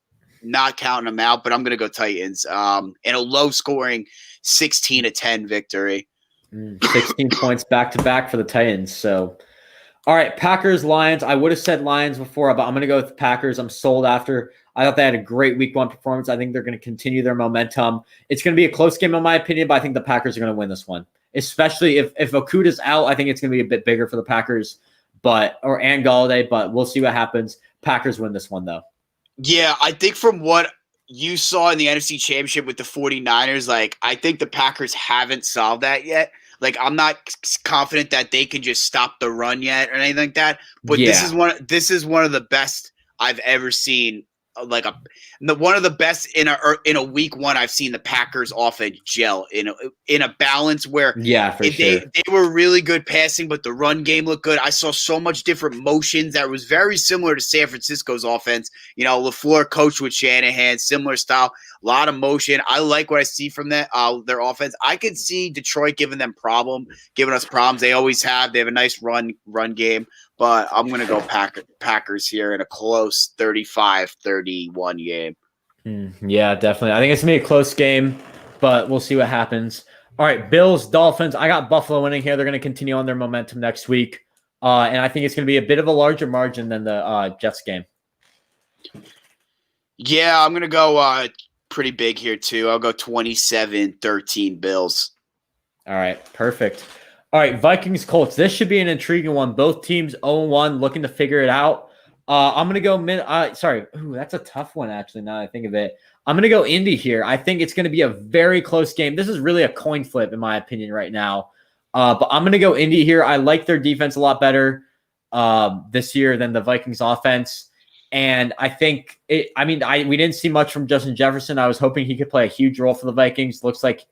not counting them out, but I'm going to go Titans in a low-scoring 16-10 victory. 16 points back-to-back for the Titans. So, all right, Packers, Lions. I would have said Lions before, but I'm going to go with the Packers. I'm sold after. I thought they had a great week one performance. I think they're going to continue their momentum. It's going to be a close game in my opinion, but I think the Packers are going to win this one, especially if Okuda's out. I think it's going to be a bit bigger for the Packers. And Galladay, but we'll see what happens. Packers win this one, though. Yeah, I think from what you saw in the NFC Championship with the 49ers, like, I think the Packers haven't solved that yet. Like, I'm not confident that they can just stop the run yet or anything like that. But this is one of the best I've ever seen. Like one of the best in a week one I've seen the Packers offense gel in a balance where they were really good passing, but the run game looked good. I saw so much different motions that was very similar to San Francisco's offense. You know, LaFleur coached with Shanahan, similar style, a lot of motion. I like what I see from their offense. I could see Detroit giving us problems. They always have. They have a nice run game. But I'm going to go Packers here in a close 35-31 game. Yeah, definitely. I think it's going to be a close game, but we'll see what happens. All right, Bills, Dolphins. I got Buffalo winning here. They're going to continue on their momentum next week. And I think it's going to be a bit of a larger margin than the Jets game. Yeah, I'm going to go pretty big here too. I'll go 27-13 Bills. All right, perfect. All right, Vikings, Colts. This should be an intriguing one. Both teams 0-1, looking to figure it out. I'm going to go that's a tough one, actually, now that I think of it. I'm going to go Indy here. I think it's going to be a very close game. This is really a coin flip, in my opinion, right now. But I'm going to go Indy here. I like their defense a lot better this year than the Vikings offense. And I think we didn't see much from Justin Jefferson. I was hoping he could play a huge role for the Vikings. Looks like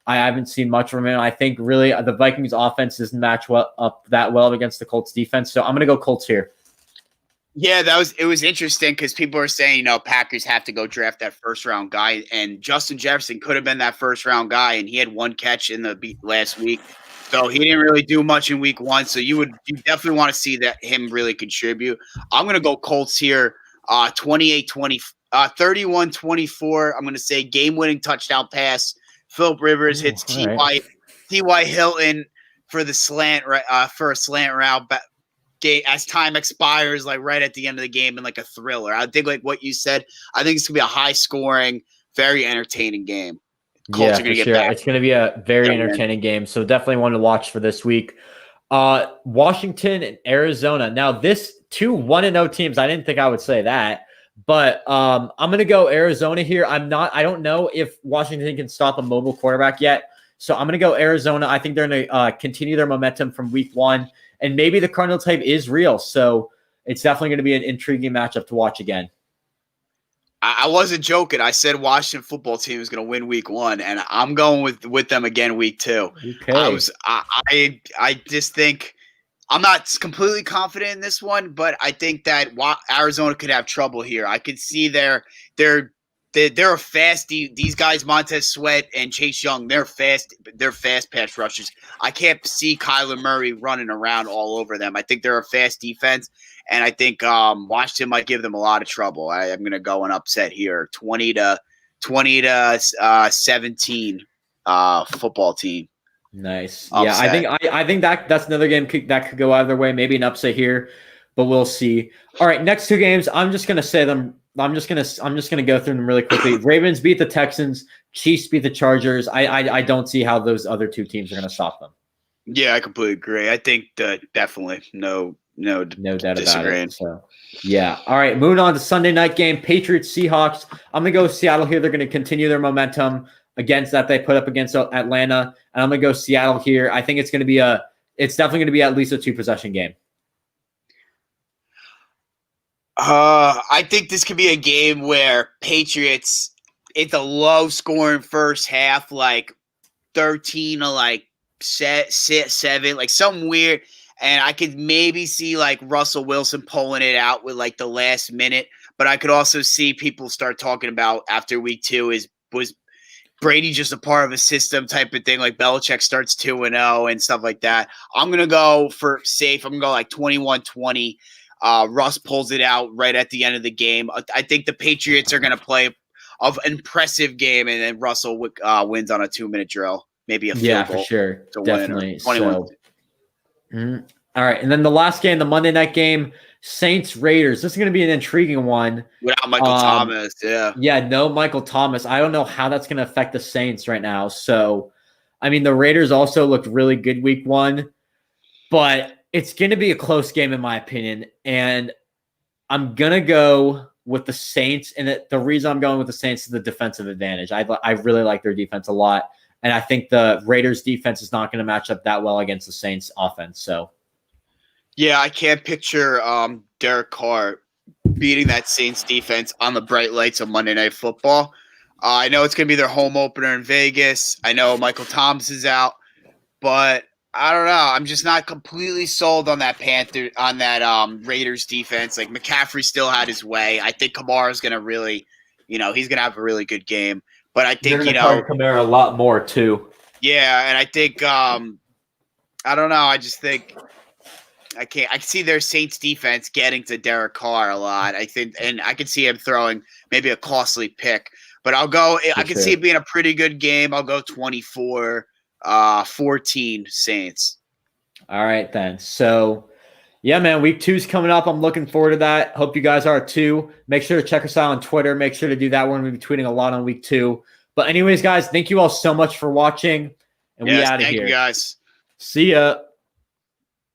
I haven't seen much from him. I think really the Vikings offense doesn't match up that well against the Colts defense. So I'm going to go Colts here. Yeah, it was interesting because people are saying, Packers have to go draft that first round guy, and Justin Jefferson could have been that first round guy, and he had one catch in the last week. So he didn't really do much in week one. So you definitely want to see him really contribute. I'm going to go Colts here, 31-24. I'm going to say game-winning touchdown pass. Phillip Rivers hits T.Y. Hilton for the slant for a slant route as time expires, like right at the end of the game, in like a thriller. I think, like what you said, I think it's gonna be a high-scoring, very entertaining game. Colts are gonna get back. It's gonna be a very entertaining game. So definitely one to watch for this week. Washington and Arizona. Now, this 2 1-0 teams. I didn't think I would say that. But I'm going to go Arizona here. I don't know if Washington can stop a mobile quarterback yet. So I'm going to go Arizona. I think they're going to continue their momentum from week one. And maybe the Cardinals hype is real. So it's definitely going to be an intriguing matchup to watch again. I wasn't joking. I said Washington football team is going to win week one, and I'm going with them again week two. Okay. I just think – I'm not completely confident in this one, but I think that Arizona could have trouble here. I could see they're a fast. These guys, Montez Sweat and Chase Young, they're fast. They're fast pass rushers. I can't see Kyler Murray running around all over them. I think they're a fast defense, and I think Washington might give them a lot of trouble. I'm going to go an upset here, 20-17 football team. Nice. Upset. Yeah, I think that's another game that could go either way. Maybe an upset here, but we'll see. All right, next two games. I'm just gonna say them. I'm just gonna go through them really quickly. Ravens beat the Texans. Chiefs beat the Chargers. I don't see how those other two teams are gonna stop them. Yeah, I completely agree. I think definitely no doubt about it. So yeah. All right, moving on to Sunday night game. Patriots Seahawks. I'm gonna go with Seattle here. They're gonna continue their momentum against that they put up against Atlanta, and I'm gonna go Seattle here. I think it's definitely gonna be at least a 2-possession game. I think this could be a game where Patriots, it's a low scoring first half, like 13 to like 7, like something weird. And I could maybe see like Russell Wilson pulling it out with like the last minute. But I could also see people start talking about after week 2 was Brady just a part of a system type of thing, like Belichick starts 2-0 and stuff like that. I'm going to go for safe. I'm going to go like 21-20. Russ pulls it out right at the end of the game. I think the Patriots are going to play an impressive game, and then Russell wins on a 2-minute drill, maybe a field goal. Yeah, for sure. Definitely. So, all right. And then the last game, the Monday night game, Saints Raiders. This is going to be an intriguing one. Without Michael Thomas, yeah. Yeah, no Michael Thomas. I don't know how that's going to affect the Saints right now. So, I mean, the Raiders also looked really good week 1, but it's going to be a close game in my opinion. And I'm going to go with the Saints. And the reason I'm going with the Saints is the defensive advantage. I really like their defense a lot. And I think the Raiders defense is not going to match up that well against the Saints offense. So, yeah, I can't picture Derek Carr beating that Saints defense on the bright lights of Monday Night Football. I know it's going to be their home opener in Vegas. I know Michael Thomas is out, but I don't know. I'm just not completely sold on that Raiders defense. Like McCaffrey still had his way. I think Kamara's going to really, he's going to have a really good game. But I think Kamara a lot more too. Yeah, and I think I don't know. I just think. I can see their Saints defense getting to Derek Carr a lot. I think, and I can see him throwing maybe a costly pick. But I'll go. I can see it being a pretty good game. I'll go 24-14 Saints. All right then. So, yeah, man, week 2 is coming up. I'm looking forward to that. Hope you guys are too. Make sure to check us out on Twitter. Make sure to do that. We're going to be tweeting a lot on week 2. But anyways, guys, thank you all so much for watching. And we out of here. Thank you, guys. See ya.